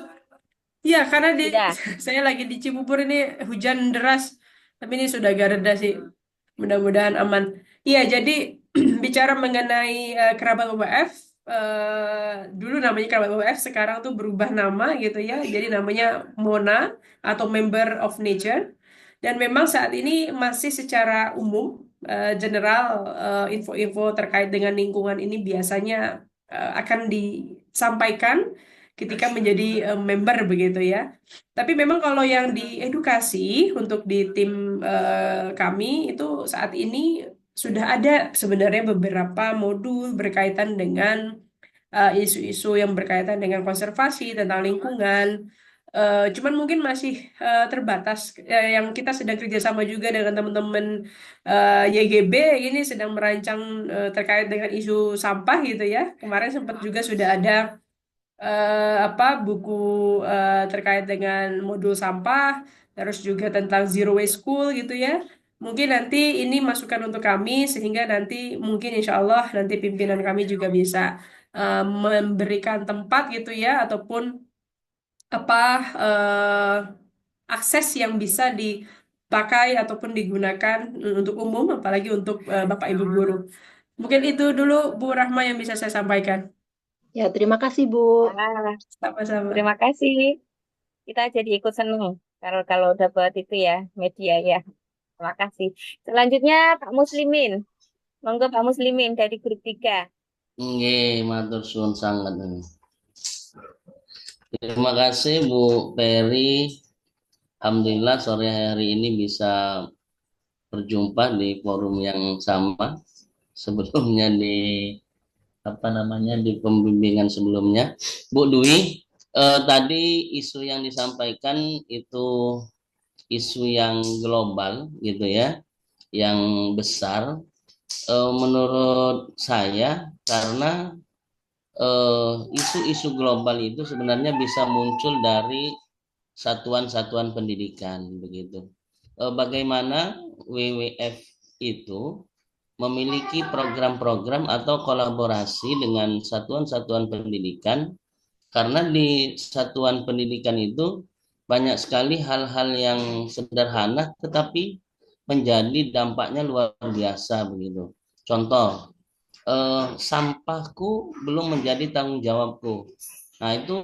Iya, karena sudah. saya lagi di Cibubur ini hujan deras, tapi ini sudah agak reda sih. Mudah-mudahan aman. Iya, jadi bicara mengenai kerabat WWF, dulu namanya kerabat WWF, sekarang tuh berubah nama gitu ya. Jadi namanya Mona atau Member of Nature. Dan memang saat ini masih secara umum, general, info-info terkait dengan lingkungan ini biasanya akan disampaikan ketika menjadi member begitu ya. Tapi memang kalau yang diedukasi untuk di tim kami itu saat ini sudah ada sebenarnya beberapa modul berkaitan dengan isu-isu yang berkaitan dengan konservasi tentang lingkungan. Cuman mungkin masih terbatas. Yang kita sedang kerjasama juga dengan teman-teman YGB ini sedang merancang terkait dengan isu sampah gitu ya. Kemarin sempat juga sudah ada buku terkait dengan modul sampah, terus juga tentang zero waste school gitu ya. Mungkin nanti ini masukan untuk kami sehingga nanti mungkin insya Allah nanti pimpinan kami juga bisa memberikan tempat gitu ya ataupun apa akses yang bisa dipakai ataupun digunakan untuk umum apalagi untuk Bapak Ibu guru. Mungkin itu dulu Bu Rahma yang bisa saya sampaikan. Ya, terima kasih, Bu. Ah, Sama-sama. terima kasih. Kita jadi ikut seneng kalau kalau dapat itu ya media ya. Terima kasih. Selanjutnya Pak Muslimin. Monggo Pak Muslimin dari grup 3. Nggih, matur suwun sangat. Terima kasih Bu Peri. Alhamdulillah sore hari ini bisa berjumpa di forum yang sama. Sebelumnya di pembimbingan sebelumnya. Bu Dwi, tadi isu yang disampaikan itu isu yang global gitu ya, yang besar. Menurut saya karena isu-isu global itu sebenarnya bisa muncul dari satuan-satuan pendidikan begitu. Bagaimana WWF itu memiliki program-program atau kolaborasi dengan satuan-satuan pendidikan karena di satuan pendidikan itu banyak sekali hal-hal yang sederhana tetapi menjadi dampaknya luar biasa begitu. Contoh, sampahku belum menjadi tanggung jawabku. Nah itu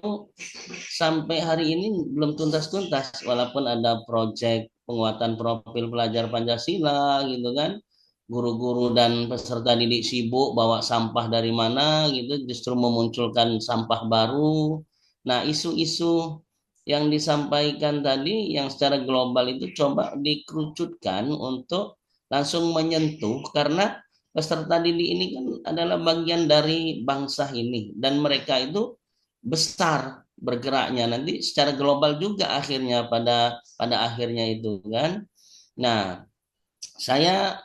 sampai hari ini belum tuntas-tuntas walaupun ada proyek penguatan profil pelajar Pancasila gitu kan. Guru-guru dan peserta didik sibuk bawa sampah dari mana gitu justru memunculkan sampah baru. Nah isu-isu yang disampaikan tadi yang secara global itu coba dikerucutkan untuk langsung menyentuh karena peserta didik ini kan adalah bagian dari bangsa ini dan mereka itu besar bergeraknya nanti secara global juga akhirnya pada akhirnya itu kan. Nah, saya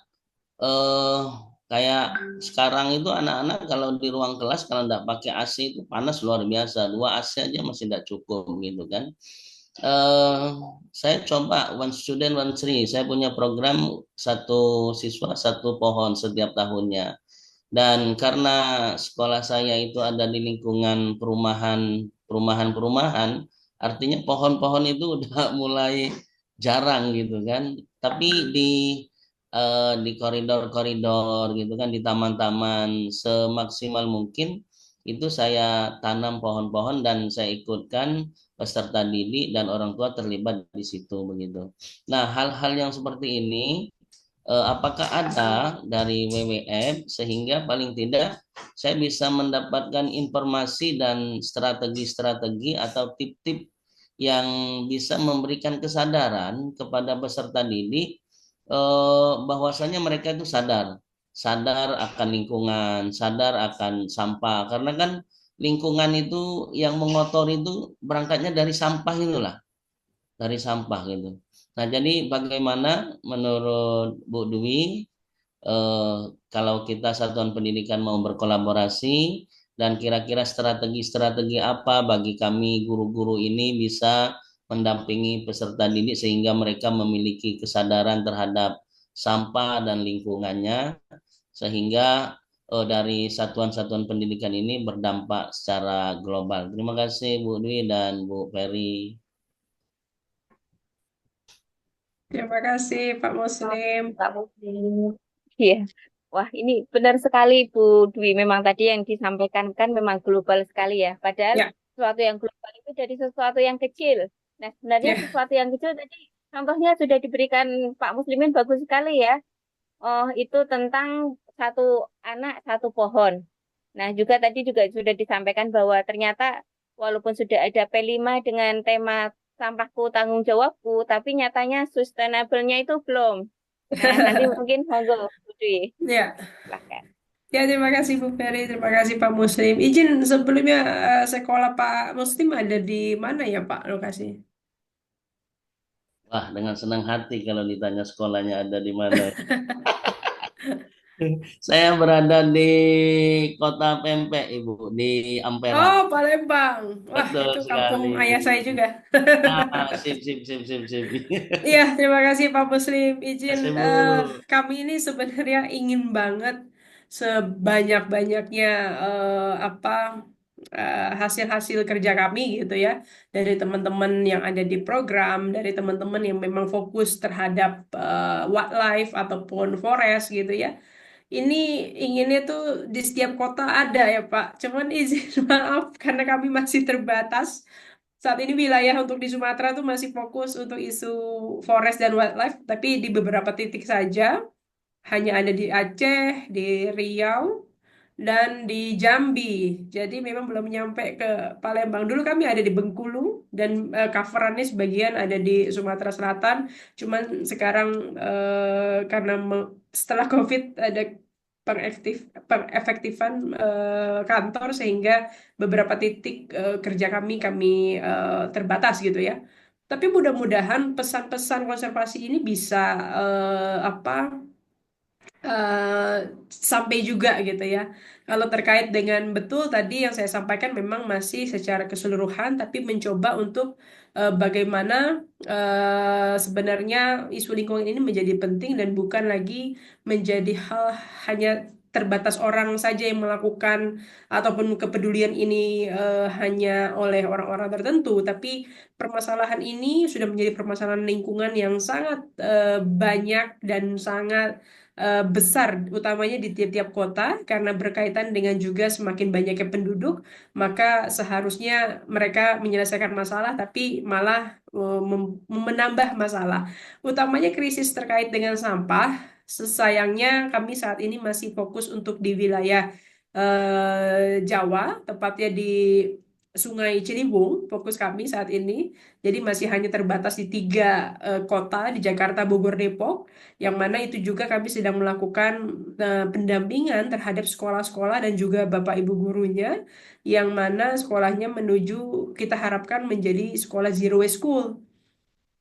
eh kayak sekarang itu anak-anak kalau di ruang kelas kalau tidak pakai AC itu panas luar biasa. 2 AC aja masih tidak cukup gitu kan. eh saya coba one student one tree. Saya punya program satu siswa satu pohon setiap tahunnya. Dan karena sekolah saya itu ada di lingkungan perumahan, artinya pohon-pohon itu udah mulai jarang gitu kan. Tapi di koridor-koridor gitu kan, di taman-taman semaksimal mungkin itu saya tanam pohon-pohon dan saya ikutkan peserta didik dan orang tua terlibat di situ begitu. Nah, hal-hal yang seperti ini apakah ada dari WWF sehingga paling tidak saya bisa mendapatkan informasi dan strategi-strategi atau tip-tip yang bisa memberikan kesadaran kepada peserta didik bahwasanya mereka itu sadar akan lingkungan, sadar akan sampah. Karena kan lingkungan itu yang mengotori itu berangkatnya dari sampah itulah, dari sampah gitu. Nah, jadi bagaimana menurut Bu Dwi kalau kita satuan pendidikan mau berkolaborasi dan kira-kira strategi-strategi apa bagi kami guru-guru ini bisa mendampingi peserta didik sehingga mereka memiliki kesadaran terhadap sampah dan lingkungannya sehingga dari satuan-satuan pendidikan ini berdampak secara global. Terima kasih Bu Dwi dan Bu Ferry. Terima kasih Pak Muslim. Pak Muslim. Iya. Wah, ini benar sekali Bu Dwi. Memang tadi yang disampaikan kan memang global sekali ya. Padahal Ya, sesuatu yang global itu dari sesuatu yang kecil. Nah, sebenarnya ya. sesuatu yang kecil tadi contohnya sudah diberikan Pak Muslimin bagus sekali ya. Oh, itu tentang satu anak, satu pohon. Nah, juga tadi juga sudah disampaikan bahwa ternyata walaupun sudah ada P5 dengan tema sampahku tanggung jawabku, tapi nyatanya sustainable-nya itu belum. Nah, nanti mungkin monggo, Bu Dwi, Ya, silahkan. ya terima kasih Bu Ferry, terima kasih Pak Muslim. Izin sebelumnya sekolah Pak Muslim ada di mana ya Pak lokasi? Wah, dengan senang hati kalau ditanya sekolahnya ada di mana. Saya berada di Kota Pempek, Ibu, di Ampera. Oh, Palembang. Wah, Betul itu kampung sekali. ayah saya juga. Sip, sip, sip, sip, sip. Iya, terima kasih Pak Muslim. Izin Kasih, Bu. kami ini sebenarnya ingin banget sebanyak-banyaknya apa hasil-hasil kerja kami gitu ya dari teman-teman yang ada di program, dari teman-teman yang memang fokus terhadap wildlife ataupun forest gitu ya. Ini inginnya tuh di setiap kota ada ya Pak. Cuman izin maaf karena kami masih terbatas. Saat ini wilayah untuk di Sumatera tuh masih fokus untuk isu forest dan wildlife, tapi di beberapa titik saja, hanya ada di Aceh, di Riau, dan di Jambi. Jadi memang belum nyampe ke Palembang. Dulu kami ada di Bengkulu dan coverannya sebagian ada di Sumatera Selatan. Cuman sekarang karena setelah COVID ada pengefektifan kantor sehingga beberapa titik kerja kami terbatas gitu ya. Tapi mudah-mudahan pesan-pesan konservasi ini bisa apa eh, sampai juga gitu ya. Kalau terkait dengan betul tadi yang saya sampaikan memang masih secara keseluruhan, tapi mencoba untuk bagaimana sebenarnya isu lingkungan ini menjadi penting dan bukan lagi menjadi hal hanya terbatas orang saja yang melakukan ataupun kepedulian ini hanya oleh orang-orang tertentu, tapi permasalahan ini sudah menjadi permasalahan lingkungan yang sangat banyak dan sangat besar, utamanya di tiap-tiap kota, karena berkaitan dengan juga semakin banyaknya penduduk, maka seharusnya mereka menyelesaikan masalah, tapi malah menambah masalah. Utamanya krisis terkait dengan sampah, sayangnya kami saat ini masih fokus untuk di wilayah Jawa, tepatnya di Sungai Ciliwung, fokus kami saat ini. Jadi masih hanya terbatas di 3 kota, di Jakarta, Bogor, Depok, yang mana itu juga kami sedang melakukan pendampingan terhadap sekolah-sekolah dan juga Bapak Ibu gurunya, yang mana sekolahnya menuju kita harapkan menjadi sekolah zero waste school.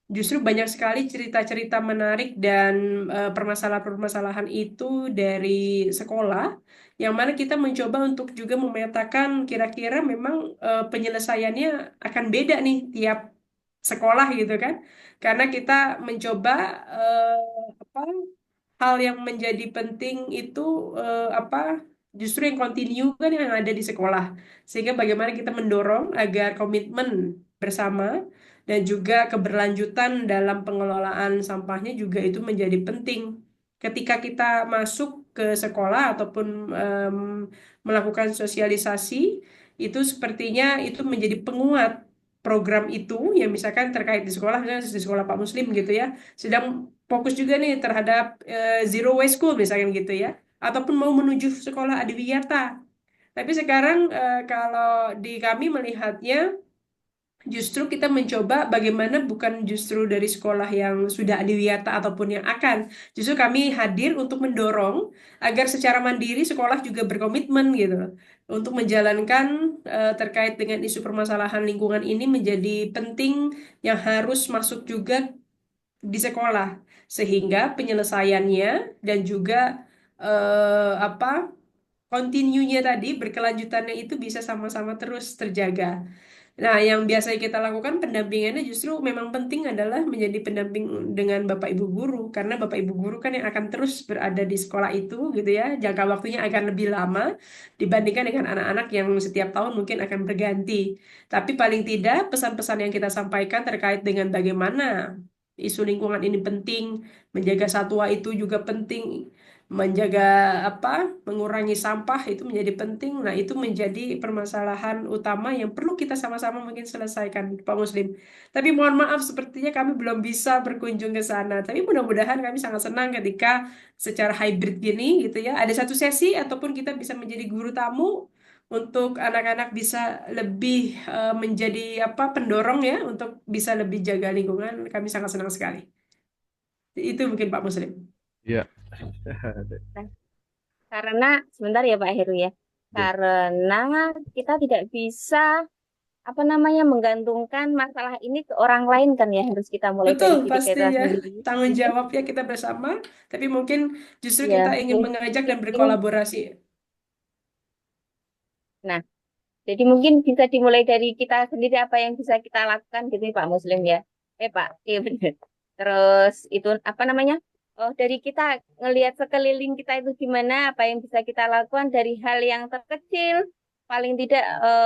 Justru banyak sekali cerita-cerita menarik dan permasalahan-permasalahan itu dari sekolah, yang mana kita mencoba untuk juga memetakan kira-kira memang penyelesaiannya akan beda nih tiap sekolah gitu kan. Karena kita mencoba apa hal yang menjadi penting itu apa justru yang kontinu kan yang ada di sekolah. Sehingga bagaimana kita mendorong agar komitmen bersama dan juga keberlanjutan dalam pengelolaan sampahnya juga itu menjadi penting. Ketika kita masuk ke sekolah ataupun melakukan sosialisasi, itu sepertinya itu menjadi penguat program itu yang misalkan terkait di sekolah, misalnya di sekolah Pak Muslim gitu ya, sedang fokus juga nih terhadap zero waste school misalkan gitu ya, ataupun mau menuju sekolah adiwiyata. Tapi sekarang kalau di kami melihatnya justru kita mencoba bagaimana bukan justru dari sekolah yang sudah adiwiyata ataupun yang akan. Justru kami hadir untuk mendorong agar secara mandiri sekolah juga berkomitmen gitu untuk menjalankan terkait dengan isu permasalahan lingkungan ini menjadi penting yang harus masuk juga di sekolah sehingga penyelesaiannya dan juga continue-nya tadi berkelanjutannya itu bisa sama-sama terus terjaga. Nah, yang biasa kita lakukan pendampingannya justru memang penting adalah menjadi pendamping dengan Bapak Ibu guru karena Bapak Ibu guru kan yang akan terus berada di sekolah itu gitu ya. Jangka waktunya akan lebih lama dibandingkan dengan anak-anak yang setiap tahun mungkin akan berganti. Tapi paling tidak pesan-pesan yang kita sampaikan terkait dengan bagaimana isu lingkungan ini penting, menjaga satwa itu juga penting, menjaga mengurangi sampah itu menjadi penting. Nah, itu menjadi permasalahan utama yang perlu kita sama-sama mungkin selesaikan, Pak Muslim. Tapi mohon maaf, sepertinya kami belum bisa berkunjung ke sana. Tapi mudah-mudahan kami sangat senang ketika secara hybrid gini gitu ya, ada satu sesi ataupun kita bisa menjadi guru tamu untuk anak-anak bisa lebih menjadi pendorong ya untuk bisa lebih jaga lingkungan. Kami sangat senang sekali. Itu mungkin Pak Muslim. Iya. Karena sebentar ya Pak Heru ya. Karena kita tidak bisa menggantungkan masalah ini ke orang lain kan ya, harus kita mulai Betul, dari diri pasti kita ya. sendiri. Tanggung jawabnya kita bersama, tapi mungkin justru Ya, kita ingin mengajak dan berkolaborasi. Nah, jadi mungkin bisa dimulai dari kita sendiri apa yang bisa kita lakukan gitu ya, Pak Muslim ya. Pak, iya benar. Terus itu dari kita ngelihat sekeliling kita itu gimana, apa yang bisa kita lakukan dari hal yang terkecil, paling tidak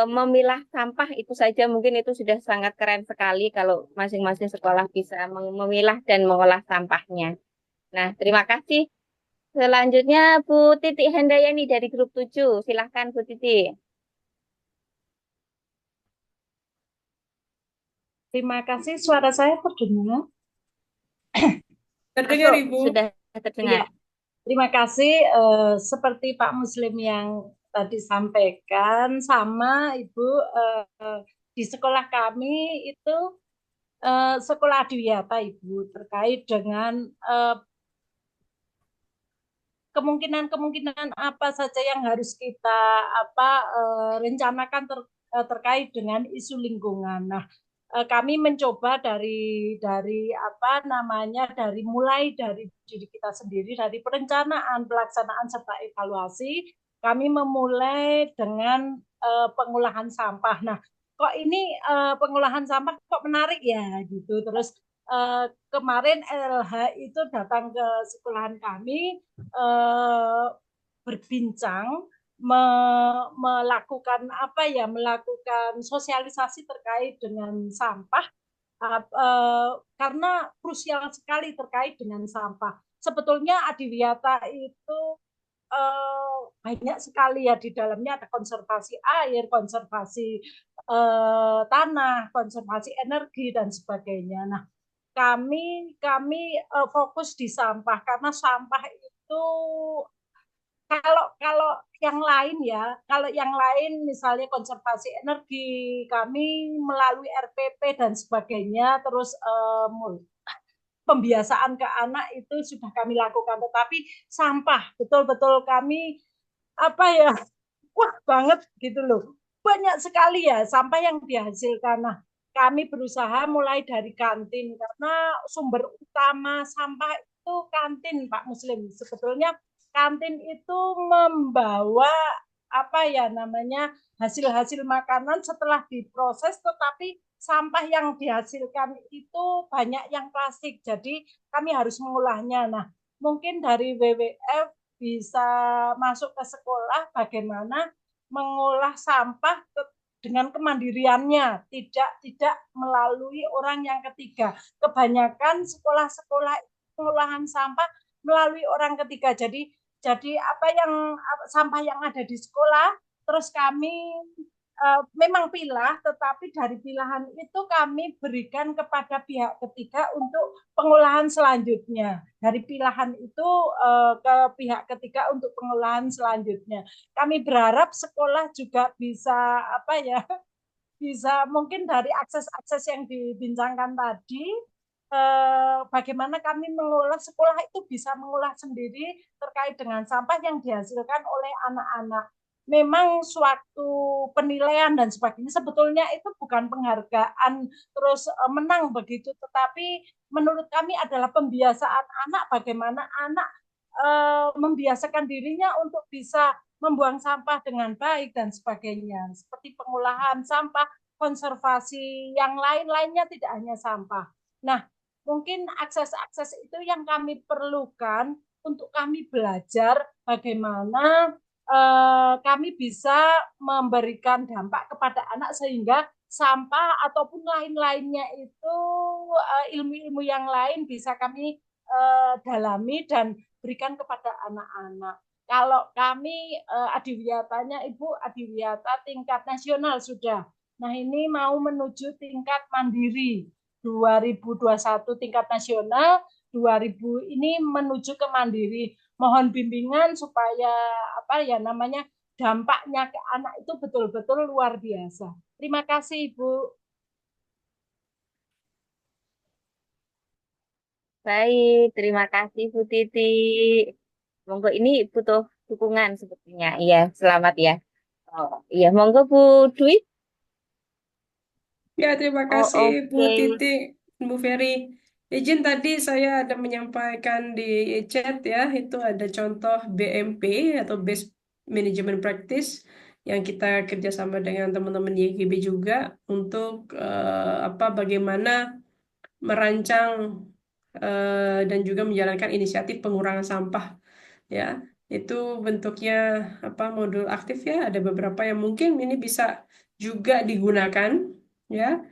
memilah sampah itu saja mungkin itu sudah sangat keren sekali kalau masing-masing sekolah bisa memilah dan mengolah sampahnya. Nah, terima kasih. Selanjutnya Bu Titi Handayani dari grup 7. Silahkan Bu Titi. Terima kasih, suara saya terdengar. Terdengar Ibu? Sudah terdengar. Iya. Terima kasih. Seperti Pak Muslim yang tadi sampaikan, sama Ibu, di sekolah kami itu sekolah adiwiyata Ibu, terkait dengan kemungkinan-kemungkinan apa saja yang harus kita rencanakan terkait dengan isu lingkungan. Nah, kami mencoba dari mulai dari diri kita sendiri, dari perencanaan, pelaksanaan serta evaluasi. Kami memulai dengan pengolahan sampah. Nah, kok ini pengolahan sampah kok menarik ya gitu. Terus kemarin LH itu datang ke sekolahan kami berbincang, melakukan melakukan sosialisasi terkait dengan sampah, karena krusial sekali terkait dengan sampah. Sebetulnya adiwiyata itu banyak sekali ya, di dalamnya ada konservasi air, konservasi tanah, konservasi energi dan sebagainya. Nah, kami fokus di sampah karena sampah itu kalau yang lain ya, kalau yang lain misalnya konservasi energi, kami melalui RPP dan sebagainya, terus pembiasaan ke anak itu sudah kami lakukan, tetapi sampah betul-betul kami wah banget gitu loh, banyak sekali ya sampah yang dihasilkan. Nah, kami berusaha mulai dari kantin karena sumber utama sampah itu kantin, Pak Muslim. Sebetulnya kantin itu membawa hasil-hasil makanan setelah diproses, tetapi sampah yang dihasilkan itu banyak yang plastik, jadi kami harus mengolahnya. Nah, mungkin dari WWF bisa masuk ke sekolah bagaimana mengolah sampah dengan kemandiriannya, tidak melalui orang yang ketiga. Kebanyakan sekolah-sekolah pengolahan sampah melalui orang ketiga, jadi Jadi sampah yang ada di sekolah, terus kami memang pilah, tetapi dari pilahan itu kami berikan kepada pihak ketiga untuk pengolahan selanjutnya. Dari pilahan itu ke pihak ketiga untuk pengolahan selanjutnya. Kami berharap sekolah juga bisa bisa mungkin dari akses-akses yang dibincangkan tadi, bagaimana kami mengolah, sekolah itu bisa mengolah sendiri terkait dengan sampah yang dihasilkan oleh anak-anak. Memang suatu penilaian dan sebagainya sebetulnya itu bukan penghargaan terus menang begitu, tetapi menurut kami adalah pembiasaan anak, bagaimana anak membiasakan dirinya untuk bisa membuang sampah dengan baik dan sebagainya. Seperti pengolahan sampah, konservasi yang lain-lainnya, tidak hanya sampah. Nah, mungkin akses-akses itu yang kami perlukan untuk kami belajar bagaimana kami bisa memberikan dampak kepada anak sehingga sampah ataupun lain-lainnya itu ilmu-ilmu yang lain bisa kami dalami dan berikan kepada anak-anak. Kalau kami adiwiyatanya Ibu adiwiyata tingkat nasional sudah. Nah, ini mau menuju tingkat mandiri 2021 tingkat nasional, 2000 ini menuju ke mandiri. Mohon bimbingan supaya dampaknya ke anak itu betul-betul luar biasa. Terima kasih Ibu. Baik, terima kasih Bu Titi. Monggo ini butuh dukungan sepertinya. Iya, selamat ya. Oh, iya, monggo Bu Dwi. Ya, terima Oh, kasih Bu oke. Titi, Bu Ferry. Izin tadi saya ada menyampaikan di chat ya, itu ada contoh BMP atau Best Management Practice yang kita kerjasama dengan teman-teman YGB juga untuk bagaimana merancang dan juga menjalankan inisiatif pengurangan sampah ya. Itu bentuknya modul aktif ya, ada beberapa yang mungkin ini bisa juga digunakan ya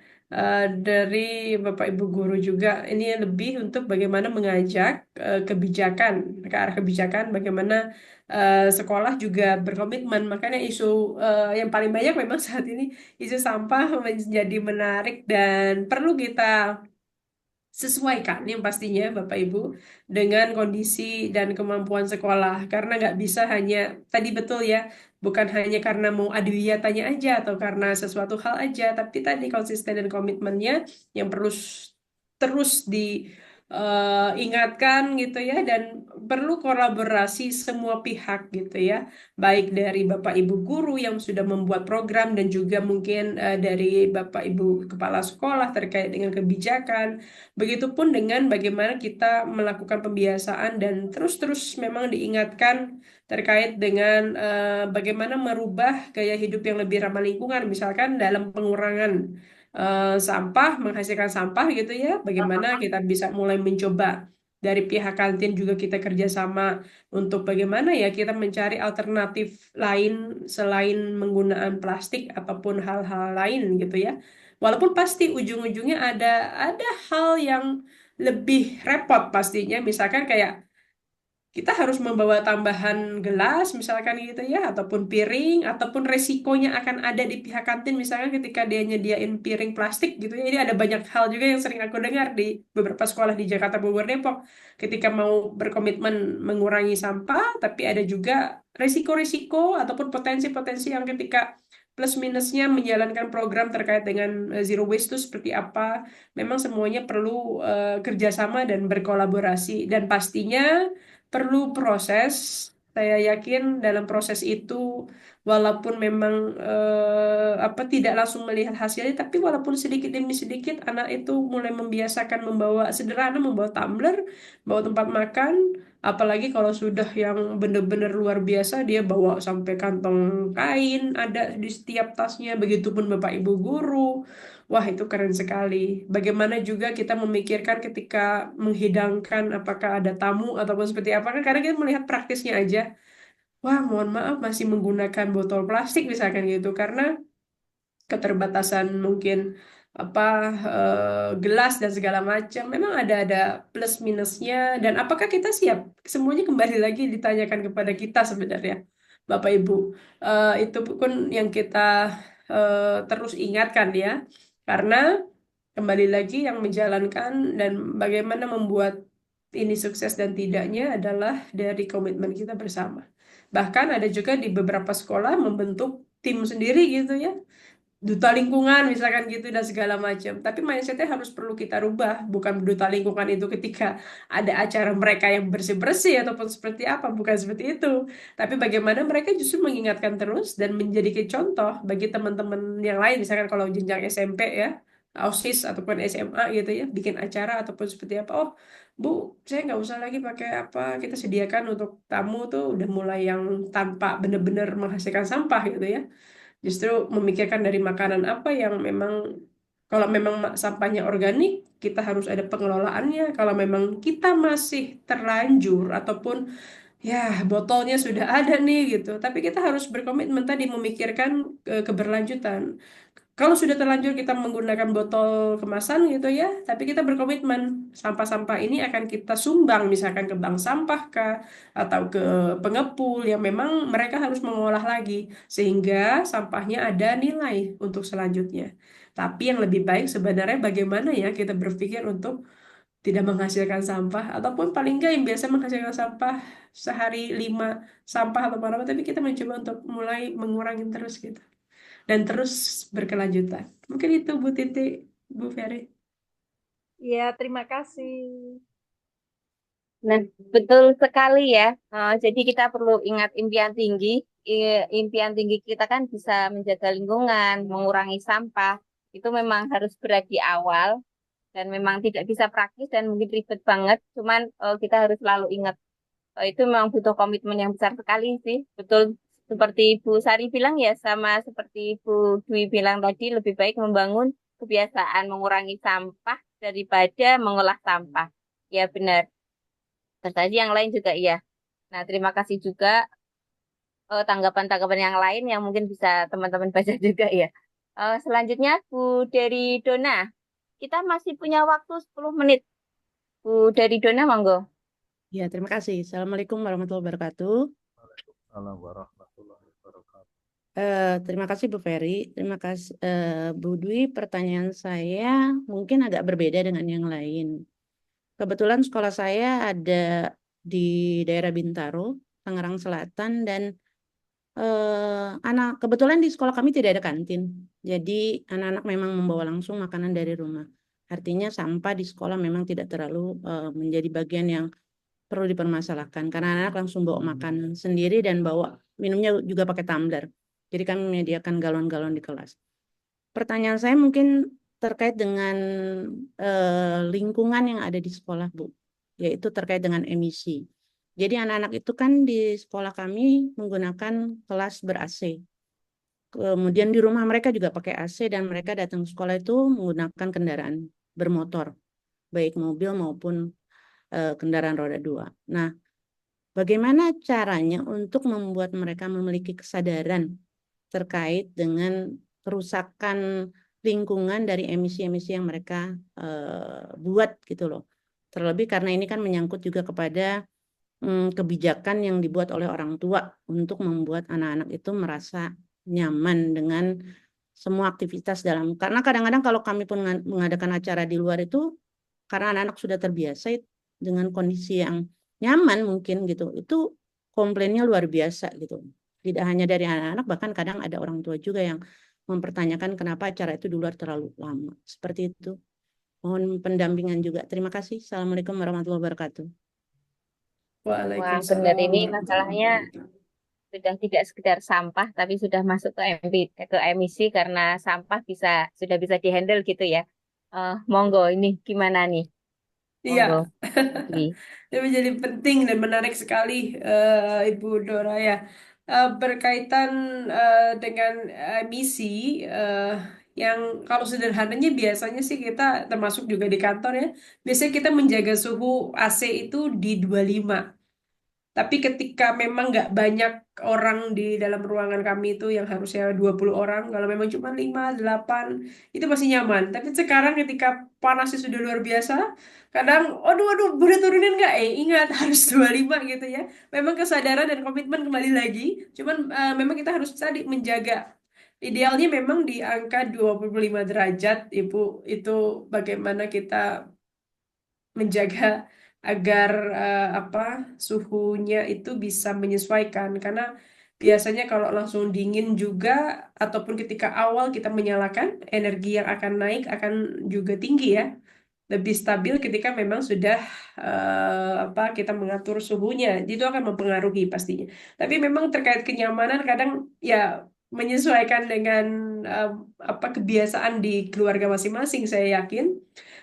dari Bapak Ibu guru juga. Ini lebih untuk bagaimana mengajak kebijakan ke arah kebijakan, bagaimana sekolah juga berkomitmen. Makanya isu yang paling banyak memang saat ini isu sampah menjadi menarik dan perlu kita sesuaikan yang pastinya Bapak Ibu dengan kondisi dan kemampuan sekolah karena nggak bisa hanya tadi betul ya bukan hanya karena mau adiwiyatanya aja atau karena sesuatu hal aja tapi tadi konsisten dan komitmennya yang perlu terus diingatkan gitu ya dan perlu kolaborasi semua pihak gitu ya baik dari Bapak Ibu guru yang sudah membuat program dan juga mungkin dari Bapak Ibu kepala sekolah terkait dengan kebijakan. Begitupun dengan bagaimana kita melakukan pembiasaan dan terus-terus memang diingatkan terkait dengan bagaimana merubah gaya hidup yang lebih ramah lingkungan, misalkan dalam pengurangan sampah, menghasilkan sampah gitu ya. Bagaimana kita bisa mulai mencoba dari pihak kantin juga kita kerjasama untuk bagaimana ya kita mencari alternatif lain selain menggunaan plastik ataupun hal-hal lain gitu ya. Walaupun pasti ujung-ujungnya ada hal yang lebih repot pastinya, misalkan kayak kita harus membawa tambahan gelas misalkan gitu ya, ataupun piring, ataupun resikonya akan ada di pihak kantin misalkan ketika dia nyediain piring plastik gitu ya. Ini ada banyak hal juga yang sering aku dengar di beberapa sekolah di Jakarta, Bogor, Depok, ketika mau berkomitmen mengurangi sampah, tapi ada juga resiko-resiko ataupun potensi-potensi yang ketika plus minusnya menjalankan program terkait dengan zero waste itu seperti apa. Memang semuanya perlu kerjasama dan berkolaborasi dan pastinya perlu proses. Saya yakin dalam proses itu, walaupun memang tidak langsung melihat hasilnya, tapi walaupun sedikit demi sedikit anak itu mulai membiasakan membawa sederhana, membawa tumbler, bawa tempat makan. Apalagi kalau sudah yang benar-benar luar biasa, dia bawa sampai kantong kain ada di setiap tasnya. Begitupun Bapak Ibu guru. Wah, itu keren sekali. Bagaimana juga kita memikirkan ketika menghidangkan apakah ada tamu ataupun seperti apa. Kan karena kita melihat praktisnya aja. Wah, mohon maaf masih menggunakan botol plastik misalkan gitu. Karena keterbatasan mungkin apa gelas dan segala macam. Memang ada plus minusnya dan apakah kita siap? Semuanya kembali lagi ditanyakan kepada kita sebenarnya, Bapak Ibu. Itu pun yang kita terus ingatkan ya. Karena kembali lagi yang menjalankan dan bagaimana membuat ini sukses dan tidaknya adalah dari komitmen kita bersama. Bahkan ada juga di beberapa sekolah membentuk tim sendiri gitu ya, duta lingkungan misalkan gitu dan segala macam. Tapi mindsetnya harus perlu kita rubah. Bukan duta lingkungan itu ketika ada acara mereka yang bersih-bersih ataupun seperti apa. Bukan seperti itu. Tapi bagaimana mereka justru mengingatkan terus dan menjadi contoh bagi teman-teman yang lain. Misalkan kalau jenjang SMP ya, OSIS ataupun SMA gitu ya, bikin acara ataupun seperti apa. Oh, Bu, saya nggak usah lagi pakai apa. Kita sediakan untuk tamu tuh udah mulai yang tanpa benar-benar menghasilkan sampah gitu ya. Justru memikirkan dari makanan apa yang memang kalau memang sampahnya organik, kita harus ada pengelolaannya. Kalau memang kita masih terlanjur ataupun ya botolnya sudah ada nih gitu, tapi kita harus berkomitmen tadi memikirkan keberlanjutan. Kalau sudah terlanjur kita menggunakan botol kemasan gitu ya, tapi kita berkomitmen sampah-sampah ini akan kita sumbang misalkan ke bank sampah kah atau ke pengepul yang memang mereka harus mengolah lagi sehingga sampahnya ada nilai untuk selanjutnya. Tapi yang lebih baik sebenarnya bagaimana ya kita berpikir untuk tidak menghasilkan sampah ataupun paling enggak yang biasa menghasilkan sampah sehari 5 sampah atau apa, tapi kita mencoba untuk mulai mengurangi terus gitu dan terus berkelanjutan. Mungkin itu Bu Titi, Bu Ferry. Iya, terima kasih. Nah, betul sekali ya. Jadi kita perlu ingat impian tinggi. Impian tinggi kita kan bisa menjaga lingkungan, mengurangi sampah. Itu memang harus berat di awal dan memang tidak bisa praktis dan mungkin ribet banget. Cuman kita harus selalu ingat itu memang butuh komitmen yang besar sekali sih. Betul seperti Bu Sari bilang ya, sama seperti Bu Dwi bilang tadi, lebih baik membangun kebiasaan mengurangi sampah daripada mengolah sampah. Ya benar. Terus tadi yang lain juga iya. Nah, terima kasih juga tanggapan-tanggapan yang lain yang mungkin bisa teman-teman baca juga ya. Selanjutnya Bu dari Dona. Kita masih punya waktu 10 menit. Bu dari Dona, monggo. Ya, terima kasih. Assalamualaikum warahmatullahi wabarakatuh. Waalaikumsalam warahmatullahi wabarakatuh. Terima kasih Bu Ferry. Terima kasih Bu Dwi. Pertanyaan saya mungkin agak berbeda dengan yang lain. Kebetulan sekolah saya ada di daerah Bintaro, Tangerang Selatan, dan kebetulan di sekolah kami tidak ada kantin. Jadi anak-anak memang membawa langsung makanan dari rumah. Artinya sampah di sekolah memang tidak terlalu menjadi bagian yang perlu dipermasalahkan karena anak langsung bawa makan sendiri dan bawa minumnya juga pakai tumbler. Jadi kami menyediakan galon-galon di kelas. Pertanyaan saya mungkin terkait dengan lingkungan yang ada di sekolah, Bu, yaitu terkait dengan emisi. Jadi anak-anak itu kan di sekolah kami menggunakan kelas ber-AC. Kemudian di rumah mereka juga pakai AC dan mereka datang ke sekolah itu menggunakan kendaraan bermotor, baik mobil maupun kendaraan roda 2. Nah, bagaimana caranya untuk membuat mereka memiliki kesadaran terkait dengan kerusakan lingkungan dari emisi-emisi yang mereka buat gitu loh. Terlebih karena ini kan menyangkut juga kepada kebijakan yang dibuat oleh orang tua untuk membuat anak-anak itu merasa nyaman dengan semua aktivitas karena kadang-kadang kalau kami pun mengadakan acara di luar itu karena anak-anak sudah terbiasa dengan kondisi yang nyaman mungkin gitu, itu komplainnya luar biasa gitu. Tidak hanya dari anak-anak, bahkan kadang ada orang tua juga yang mempertanyakan kenapa acara itu di luar terlalu lama. Seperti itu. Mohon pendampingan juga. Terima kasih. Assalamualaikum warahmatullahi wabarakatuh. Wah, Waalaikumsalam benar ini warahmatullahi masalahnya wabarakatuh. sudah tidak sekedar sampah, tapi sudah masuk ke emisi karena sampah sudah bisa dihandle gitu ya. Monggo, ini gimana nih? Iya, Monggo, Dwi. ini menjadi penting dan menarik sekali, Ibu Dora ya. Berkaitan dengan emisi, yang kalau sederhananya biasanya sih kita termasuk juga di kantor ya, biasanya kita menjaga suhu AC itu di 25. Tapi ketika memang nggak banyak orang di dalam ruangan kami itu yang harusnya 20 orang, kalau memang cuma 5, 8, itu masih nyaman. Tapi sekarang ketika panasnya sudah luar biasa, kadang, aduh, boleh turunin nggak? Ingat, harus 25 gitu ya. Memang kesadaran dan komitmen kembali lagi, cuman memang kita harus tadi menjaga. Idealnya memang di angka 25 derajat, Ibu, itu bagaimana kita menjaga agar apa suhunya itu bisa menyesuaikan karena biasanya kalau langsung dingin juga ataupun ketika awal kita menyalakan energi yang akan naik akan juga tinggi ya, lebih stabil ketika memang sudah apa kita mengatur suhunya itu akan mempengaruhi pastinya. Tapi memang terkait kenyamanan kadang ya menyesuaikan dengan eh, apa kebiasaan di keluarga masing-masing saya yakin.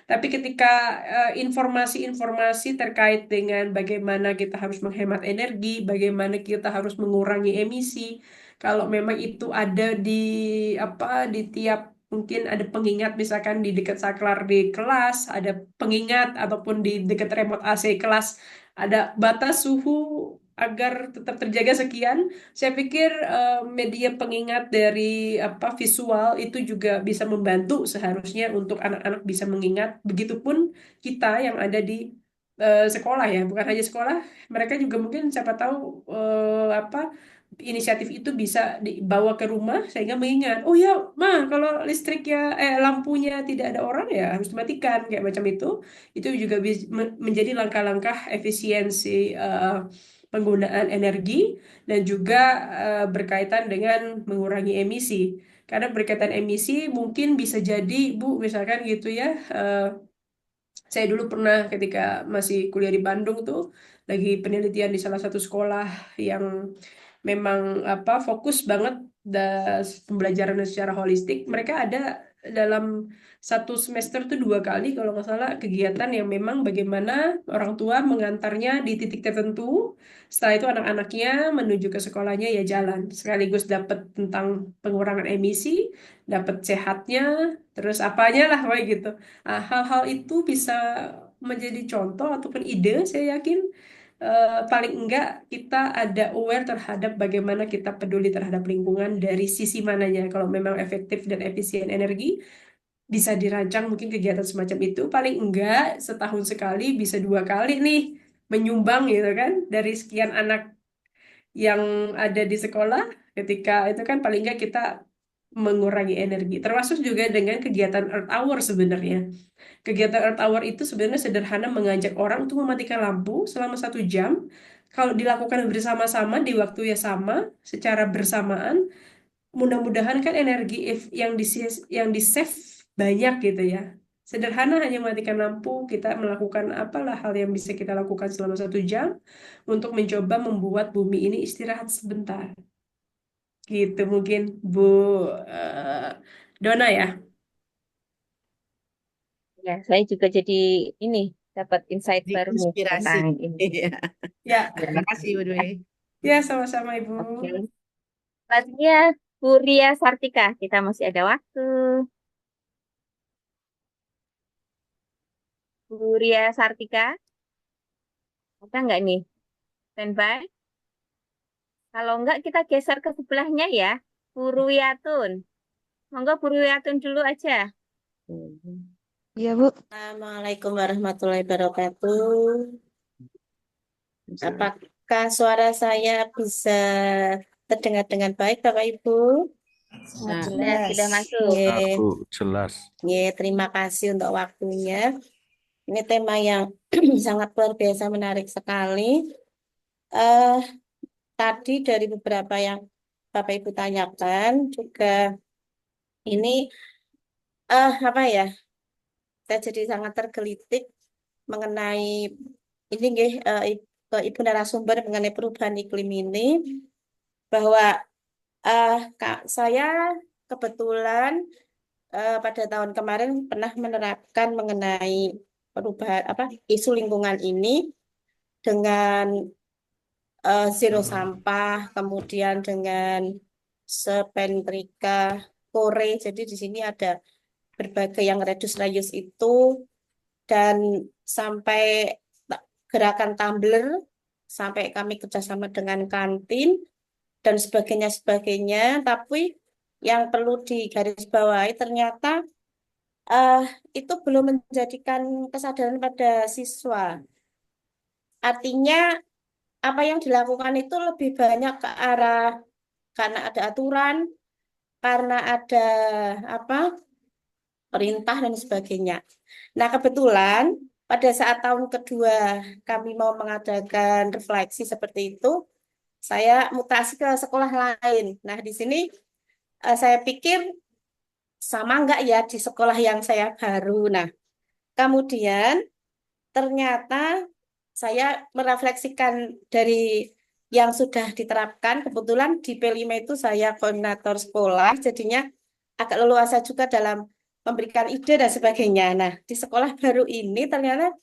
Tapi ketika informasi-informasi terkait dengan bagaimana kita harus menghemat energi, bagaimana kita harus mengurangi emisi, kalau memang itu ada di apa di tiap mungkin ada pengingat misalkan di dekat saklar di kelas, ada pengingat ataupun di dekat remote AC kelas ada batas suhu agar tetap terjaga sekian. Saya pikir media pengingat dari apa visual itu juga bisa membantu seharusnya untuk anak-anak bisa mengingat. Begitupun kita yang ada di sekolah ya, bukan hanya sekolah, mereka juga mungkin siapa tahu apa inisiatif itu bisa dibawa ke rumah sehingga mengingat, oh ya, kalau listriknya lampunya tidak ada orang ya harus dimatikan kayak macam itu. Itu juga menjadi langkah-langkah efisiensi penggunaan energi dan juga berkaitan dengan mengurangi emisi. Karena berkaitan emisi mungkin bisa jadi, Bu, misalkan gitu ya, saya dulu pernah ketika masih kuliah di Bandung tuh lagi penelitian di salah satu sekolah yang memang apa fokus banget pembelajaran secara holistik. Mereka ada dalam satu semester tuh 2 kali kalau nggak salah kegiatan yang memang bagaimana orang tua mengantarnya di titik tertentu. Setelah itu anak-anaknya menuju ke sekolahnya ya jalan. Sekaligus dapat tentang pengurangan emisi, dapat sehatnya, terus apanya lah kayak gitu. Nah, hal-hal itu bisa menjadi contoh ataupun ide, saya yakin paling enggak kita ada aware terhadap bagaimana kita peduli terhadap lingkungan dari sisi mananya. Kalau memang efektif dan efisien energi, bisa dirancang mungkin kegiatan semacam itu. Paling enggak setahun sekali, bisa 2 kali nih menyumbang gitu kan dari sekian anak yang ada di sekolah. Ketika itu kan paling enggak kita mengurangi energi. Termasuk juga dengan kegiatan Earth Hour sebenarnya. Kegiatan Earth Hour itu sebenarnya sederhana mengajak orang untuk mematikan lampu selama 1 jam. Kalau dilakukan bersama-sama di waktu yang sama, secara bersamaan, mudah-mudahan kan energi yang di save banyak gitu ya. Sederhana hanya mematikan lampu, kita melakukan apalah hal yang bisa kita lakukan selama 1 jam untuk mencoba membuat bumi ini istirahat sebentar. Gitu mungkin Bu eh, Dona ya. Ya, saya juga jadi ini dapat insight baru nih Inspirasi. tentang ini. Iya. Ya, Terima kasih, Bu Dwi. ya sama-sama Ibu. Oke. Selanjutnya Bu Ria Sartika, kita masih ada waktu. Bu Ria Sartika, ada nggak nih? Standby? Kalau nggak kita geser ke sebelahnya ya, Bu Ruwiyatun. Monggo Bu Ruwiyatun dulu aja. Iya, Bu. Assalamualaikum warahmatullahi wabarakatuh. Apakah suara saya bisa terdengar dengan baik, Bapak Ibu? Nah, sudah masuk. Aku jelas. Terima kasih untuk waktunya. Ini tema yang sangat luar biasa menarik sekali. Tadi dari beberapa yang Bapak Ibu tanyakan juga ini apa ya? Saya jadi sangat tergelitik mengenai ini nggih, Ibu narasumber mengenai perubahan iklim ini, bahwa saya kebetulan pada tahun kemarin pernah menerapkan mengenai perubahan isu lingkungan ini dengan zero sampah, kemudian dengan sepentrika kore. Jadi di sini ada berbagai yang reduce itu, dan sampai gerakan tumbler, sampai kami kerjasama dengan kantin, dan sebagainya. Tapi yang perlu digarisbawahi ternyata eh, itu belum menjadikan kesadaran pada siswa. Artinya apa yang dilakukan itu lebih banyak ke arah karena ada aturan, karena ada apa perintah dan sebagainya. Nah, kebetulan pada saat tahun kedua kami mau mengadakan refleksi seperti itu, saya mutasi ke sekolah lain. Nah, di sini saya pikir sama enggak ya di sekolah yang saya baru. Nah, kemudian ternyata saya merefleksikan dari yang sudah diterapkan. Kebetulan di P5 itu saya koordinator sekolah, jadinya agak leluasa juga dalam memberikan ide dan sebagainya. Nah, di sekolah baru ini ternyata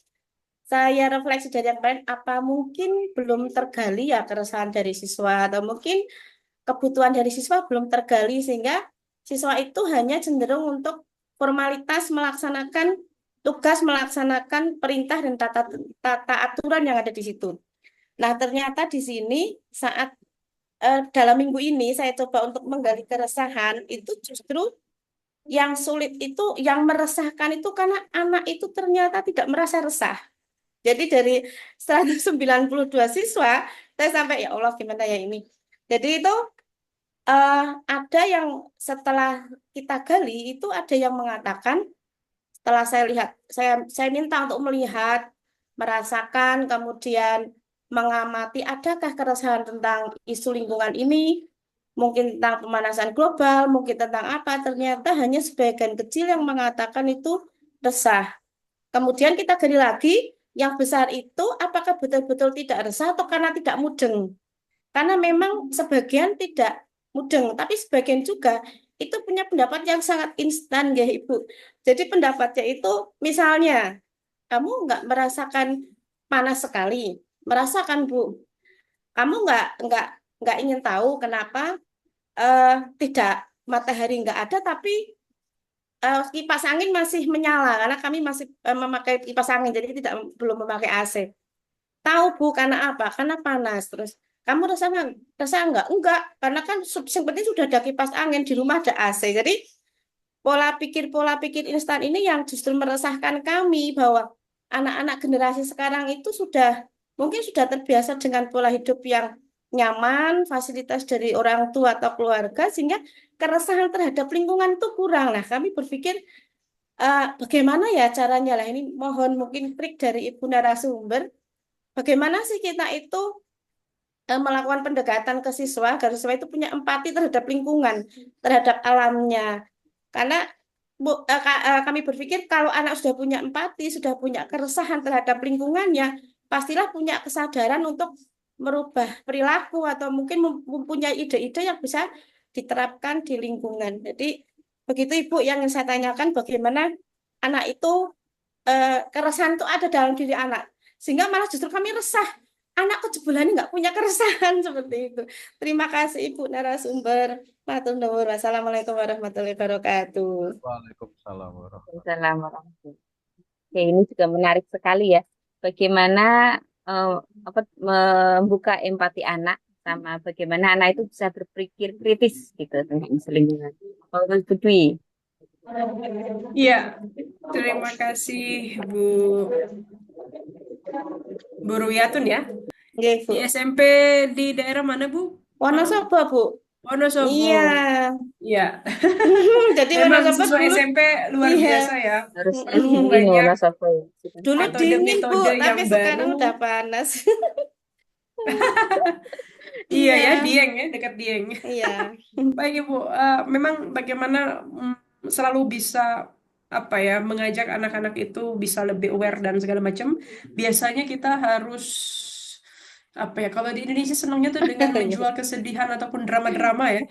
saya refleksi dari yang lain, apa mungkin belum tergali ya keresahan dari siswa, atau mungkin kebutuhan dari siswa belum tergali, sehingga siswa itu hanya cenderung untuk formalitas melaksanakan tugas, melaksanakan perintah dan tata aturan yang ada di situ. Nah, ternyata di sini saat dalam minggu ini saya coba untuk menggali keresahan, itu justru yang sulit itu, yang meresahkan itu karena anak itu ternyata tidak merasa resah. Jadi dari 192 siswa, saya sampai ya Allah gimana ya ini. Jadi itu ada yang setelah kita gali itu ada yang mengatakan, setelah saya lihat, saya minta untuk melihat, merasakan, kemudian mengamati adakah keresahan tentang isu lingkungan ini, mungkin tentang pemanasan global, mungkin tentang apa, ternyata hanya sebagian kecil yang mengatakan itu resah. Kemudian kita gali lagi, yang besar itu apakah betul-betul tidak resah atau karena tidak mudeng. Karena memang sebagian tidak mudeng, tapi sebagian juga itu punya pendapat yang sangat instan ya Ibu. Jadi pendapatnya itu misalnya, kamu nggak merasakan panas sekali, merasakan Bu. Kamu nggak ingin tahu kenapa tidak matahari nggak ada, tapi kipas angin masih menyala karena kami masih memakai kipas angin, jadi belum memakai AC. Tahu Bu, karena apa? Karena panas. Terus kamu rasa enggak? Enggak, karena kan yang penting sudah ada kipas angin di rumah, ada AC. Jadi pola pikir instan ini yang justru meresahkan kami, bahwa anak-anak generasi sekarang itu mungkin sudah terbiasa dengan pola hidup yang nyaman, fasilitas dari orang tua atau keluarga, sehingga keresahan terhadap lingkungan itu kurang. Nah, kami berpikir bagaimana ya caranya lah, ini mohon mungkin trik dari Ibu narasumber, bagaimana sih kita itu melakukan pendekatan ke siswa agar siswa itu punya empati terhadap lingkungan, terhadap alamnya. Karena kami berpikir kalau anak sudah punya empati, sudah punya keresahan terhadap lingkungannya, pastilah punya kesadaran untuk merubah perilaku atau mungkin mempunyai ide-ide yang bisa diterapkan di lingkungan. Jadi begitu Ibu yang saya tanyakan, bagaimana anak itu keresahan itu ada dalam diri anak, sehingga malah justru kami resah. Anak kejebolan nggak punya keresahan seperti itu. Terima kasih Ibu narasumber. Matur nuwun. Wassalamualaikum warahmatullahi wabarakatuh. Waalaikumsalam warahmatullahi Waalaikumsalam warahmatullahi wabarakatuh. Oke, ini juga menarik sekali ya. Bagaimana membuka empati anak, sama bagaimana anak itu bisa berpikir kritis gitu tentang isu lingkungan. Kalau Bu Dwi. Iya, terima kasih Bu Ruwiatun ya. Nggih, Bu. Di SMP di daerah mana Bu? Wonosobo, Bu. Wonosobo. Iya. Iya. Jadi Memang Wonosobo siswa dulu SMP luar iya. biasa ya. Harus Perlu dingin banyak Wonosobo. Dulu dingin Bu, metode-metode yang tapi sekarang baru. udah panas. Iya ya, Iya. Dieng ya, dekat Dieng. Iya. Baik Ibu, memang bagaimana selalu bisa apa ya mengajak anak-anak itu bisa lebih aware dan segala macam. Biasanya kita harus apa ya, kalau di Indonesia senangnya tuh dengan menjual kesedihan ataupun drama-drama ya.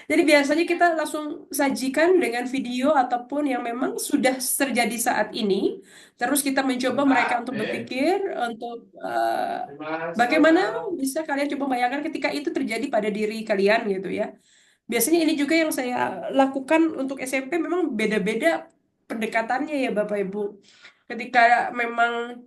Jadi biasanya kita langsung sajikan dengan video ataupun yang memang sudah terjadi saat ini. Terus kita mencoba mereka untuk berpikir untuk bagaimana bisa kalian coba bayangkan ketika itu terjadi pada diri kalian gitu ya. Biasanya ini juga yang saya lakukan untuk SMP, memang beda-beda pendekatannya ya Bapak Ibu. Ketika memang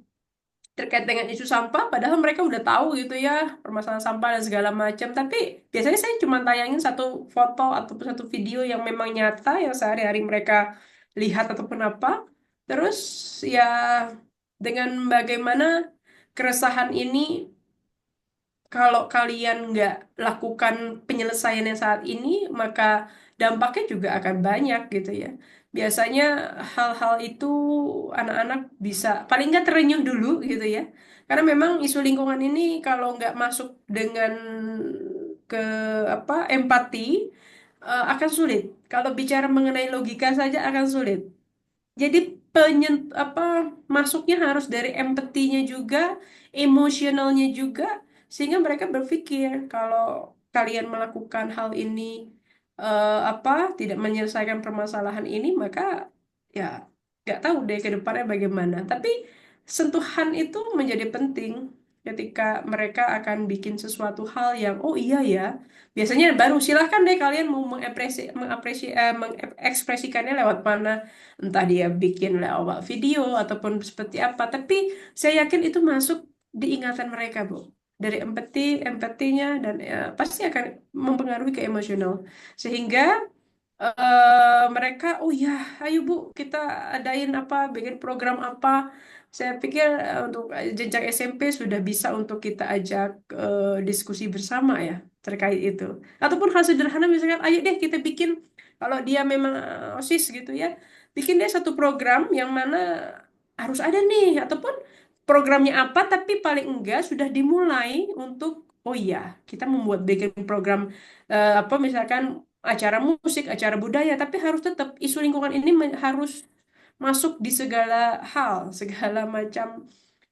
terkait dengan isu sampah, padahal mereka udah tahu gitu ya permasalahan sampah dan segala macam. Tapi biasanya saya cuma tayangin satu foto ataupun satu video yang memang nyata yang sehari-hari mereka lihat ataupun apa. Terus ya dengan bagaimana keresahan ini kalau kalian nggak lakukan penyelesaian yang saat ini, maka dampaknya juga akan banyak gitu ya. Biasanya hal-hal itu anak-anak bisa paling nggak terenyuh dulu gitu ya. Karena memang isu lingkungan ini kalau nggak masuk dengan ke empati akan sulit. Kalau bicara mengenai logika saja akan sulit. Jadi masuknya harus dari empatinya juga, emosionalnya juga, sehingga mereka berpikir kalau kalian melakukan hal ini tidak menyelesaikan permasalahan ini, maka ya nggak tahu deh ke depannya bagaimana. Tapi sentuhan itu menjadi penting ketika mereka akan bikin sesuatu hal yang oh iya ya. Biasanya baru silahkan deh kalian mau mengekspresikannya lewat mana, entah dia bikin lewat video ataupun seperti apa, tapi saya yakin itu masuk di ingatan mereka, Bu. Dari empatinya dan pasti akan mempengaruhi ke emosional. Sehingga mereka, oh ya, ayo Bu, kita adain bikin program apa. Saya pikir untuk jenjang SMP sudah bisa untuk kita ajak diskusi bersama ya terkait itu. Ataupun hal sederhana misalkan, ayo deh kita bikin, kalau dia memang OSIS gitu ya, bikin deh satu program yang mana harus ada nih, ataupun programnya apa, tapi paling enggak sudah dimulai untuk, oh iya, kita membuat bikin program misalkan acara musik, acara budaya, tapi harus tetap isu lingkungan ini harus masuk di segala hal, segala macam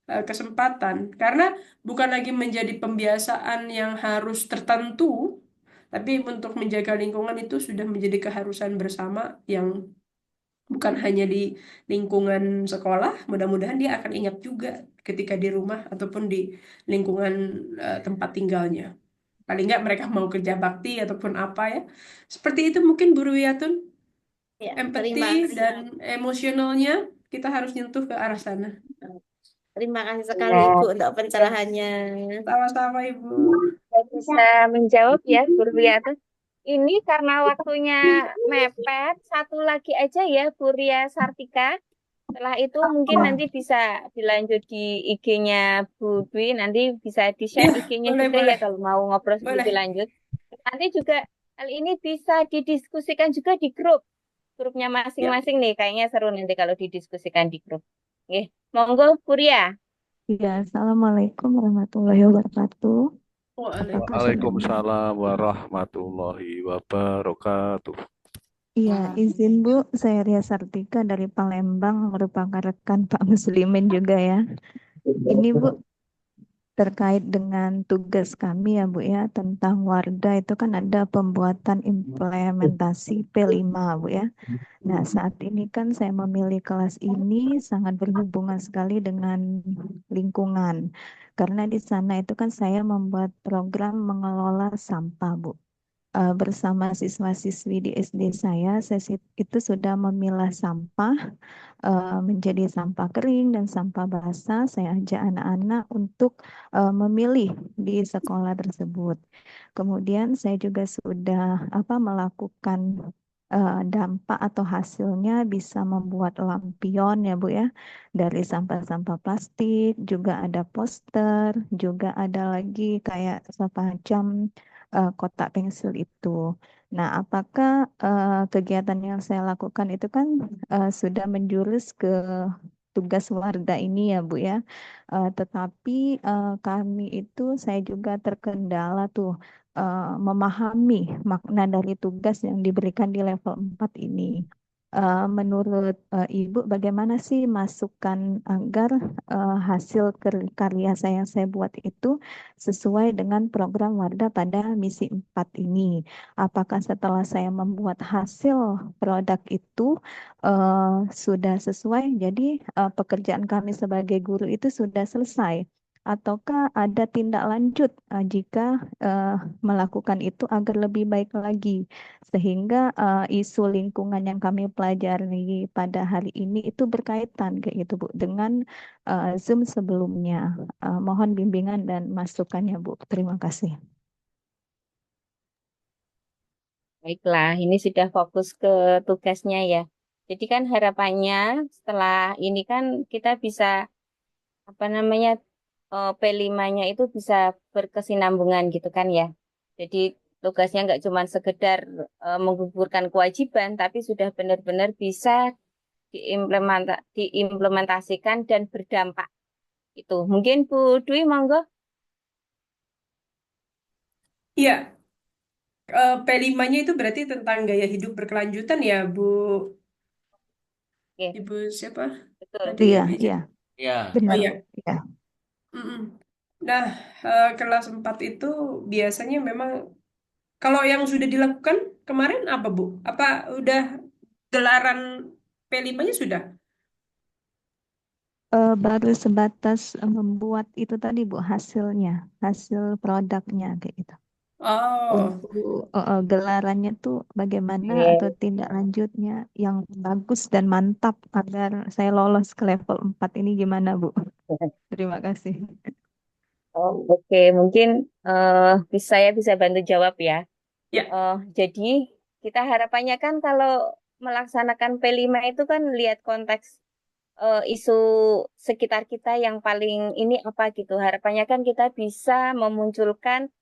kesempatan. Karena bukan lagi menjadi pembiasaan yang harus tertentu, tapi untuk menjaga lingkungan itu sudah menjadi keharusan bersama yang bukan hanya di lingkungan sekolah, mudah-mudahan dia akan ingat juga ketika di rumah ataupun di lingkungan tempat tinggalnya. Paling nggak mereka mau kerja bakti ataupun apa ya. Seperti itu mungkin Bu Ruwiyatun. Ya, Empati terima kasih. dan emosionalnya kita harus nyentuh ke arah sana. Terima kasih sekali Ibu untuk pencerahannya. Sama-sama Ibu. Saya bisa menjawab ya, Bu Ruwiyatun. Ini karena waktunya mepet, satu lagi aja ya, Bu Ria Sartika. Setelah itu mungkin nanti bisa dilanjut di IG-nya Bu Dwi, nanti bisa di-share Ya, IG-nya boleh, juga ya boleh. kalau mau ngobrol Boleh. lebih lanjut. Nanti juga hal ini bisa didiskusikan juga di grupnya masing-masing nih. Kayaknya seru nanti kalau didiskusikan di grup. Oke, monggo Bu Ria. Ya, Assalamualaikum warahmatullahi wabarakatuh. Waalaikumsalam. Waalaikumsalam warahmatullahi wabarakatuh. Iya, izin Bu, saya Ria Sartika dari Palembang, merupakan rekan Pak Muslimin juga ya. Ini Bu, terkait dengan tugas kami ya Bu ya, tentang Wardah itu kan ada pembuatan implementasi P5 Bu ya. Nah, saat ini kan saya memilih kelas ini sangat berhubungan sekali dengan lingkungan. Karena di sana itu kan saya membuat program mengelola sampah Bu. Bersama siswa-siswi di SD saya itu sudah memilah sampah menjadi sampah kering dan sampah basah. Saya ajak anak-anak untuk memilih di sekolah tersebut. Kemudian saya juga sudah melakukan dampak atau hasilnya bisa membuat lampion ya Bu ya, dari sampah-sampah plastik, juga ada poster, juga ada lagi kayak semacam kotak pensil itu. Nah, apakah kegiatan yang saya lakukan itu kan sudah menjurus ke tugas warga ini ya Bu ya. Tetapi kami itu saya juga terkendala tuh memahami makna dari tugas yang diberikan di level 4 ini. Menurut Ibu bagaimana sih masukan agar hasil karya yang saya buat itu sesuai dengan program Wardah pada misi 4 ini? Apakah setelah saya membuat hasil produk itu sudah sesuai? Jadi pekerjaan kami sebagai guru itu sudah selesai. ataukah ada tindak lanjut jika melakukan itu agar lebih baik lagi, sehingga isu lingkungan yang kami pelajari pada hari ini itu berkaitan kayak gitu Bu dengan Zoom sebelumnya. Mohon bimbingan dan masukannya Bu. Terima kasih. Baiklah, ini sudah fokus ke tugasnya ya. Jadi kan harapannya setelah ini kan kita bisa apa namanya P5-nya itu bisa berkesinambungan gitu kan ya. Jadi tugasnya nggak cuma sekedar menggugurkan kewajiban, tapi sudah benar-benar bisa diimplementasikan dan berdampak. Itu mungkin Bu Dwi monggo. Iya, P5-nya itu berarti tentang gaya hidup berkelanjutan ya, Bu. Oke, Ibu siapa? betul. Tadi Iya, Ibu Izin. iya, Ya, Oh benar iya. Bu. Iya. Mm-mm. Nah, kelas 4 itu biasanya memang kalau yang sudah dilakukan kemarin apa, Bu? Apa udah gelaran P5-nya sudah? Baru sebatas membuat itu tadi Bu, hasilnya, hasil produknya kayak gitu. Oh, Untuk gelarannya tuh bagaimana Oke. atau tindak lanjutnya yang bagus dan mantap agar saya lolos ke level 4 ini gimana Bu? Terima kasih. Oh, oke, mungkin saya bisa bantu jawab ya. ya. Jadi kita harapannya kan kalau melaksanakan P5 itu kan lihat konteks isu sekitar kita yang paling ini apa gitu. Harapannya kan kita bisa memunculkan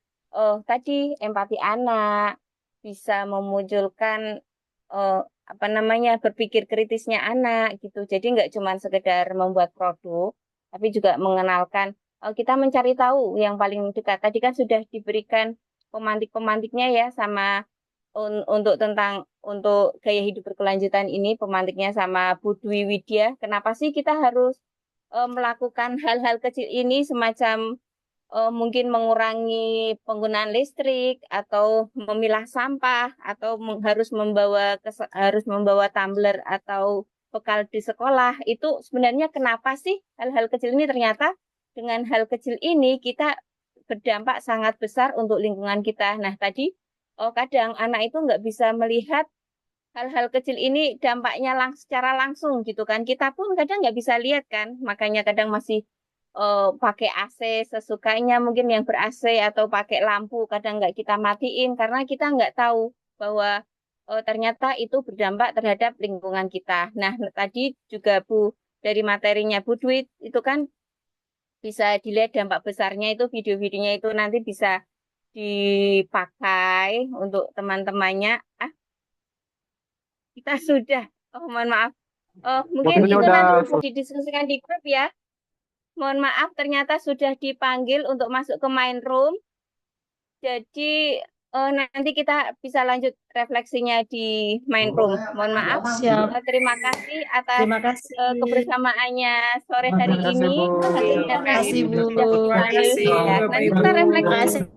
tadi empati anak, bisa memunculkan apa namanya berpikir kritisnya anak gitu. Jadi nggak cuma sekedar membuat produk, tapi juga mengenalkan kita mencari tahu yang paling dekat. Tadi kan sudah diberikan pemantik-pemantiknya ya sama untuk gaya hidup berkelanjutan ini pemantiknya sama Bu Dwi Widya. Kenapa sih kita harus melakukan hal-hal kecil ini semacam mungkin mengurangi penggunaan listrik atau memilah sampah atau harus membawa tumbler atau bekal di sekolah. Itu sebenarnya kenapa sih hal-hal kecil ini ternyata dengan hal kecil ini kita berdampak sangat besar untuk lingkungan kita. Nah, tadi kadang anak itu nggak bisa melihat hal-hal kecil ini dampaknya secara langsung gitu kan. Kita pun kadang nggak bisa lihat kan, makanya kadang masih pakai AC sesukanya mungkin yang ber-AC atau pakai lampu kadang nggak kita matiin karena kita nggak tahu bahwa ternyata itu berdampak terhadap lingkungan kita. Nah, tadi juga Bu dari materinya Bu Dwi itu kan bisa dilihat dampak besarnya itu video-videonya itu nanti bisa dipakai untuk teman-temannya. Kita sudah, mohon maaf. Mungkin Waktunya itu udah nanti bisa didiskusikan di grup ya. Mohon maaf, ternyata sudah dipanggil untuk masuk ke main room. Jadi nanti kita bisa lanjut refleksinya di main room. Mohon maaf. Siap. Terima kasih atas Terima kasih. kebersamaannya sore hari Terima kasih, ini. Bu. Ternyata Terima kasih, Bu. sudah Terima dipanggil. kasih, Ya, Bapak nanti Ibu. kita refleksi. Terima kasih.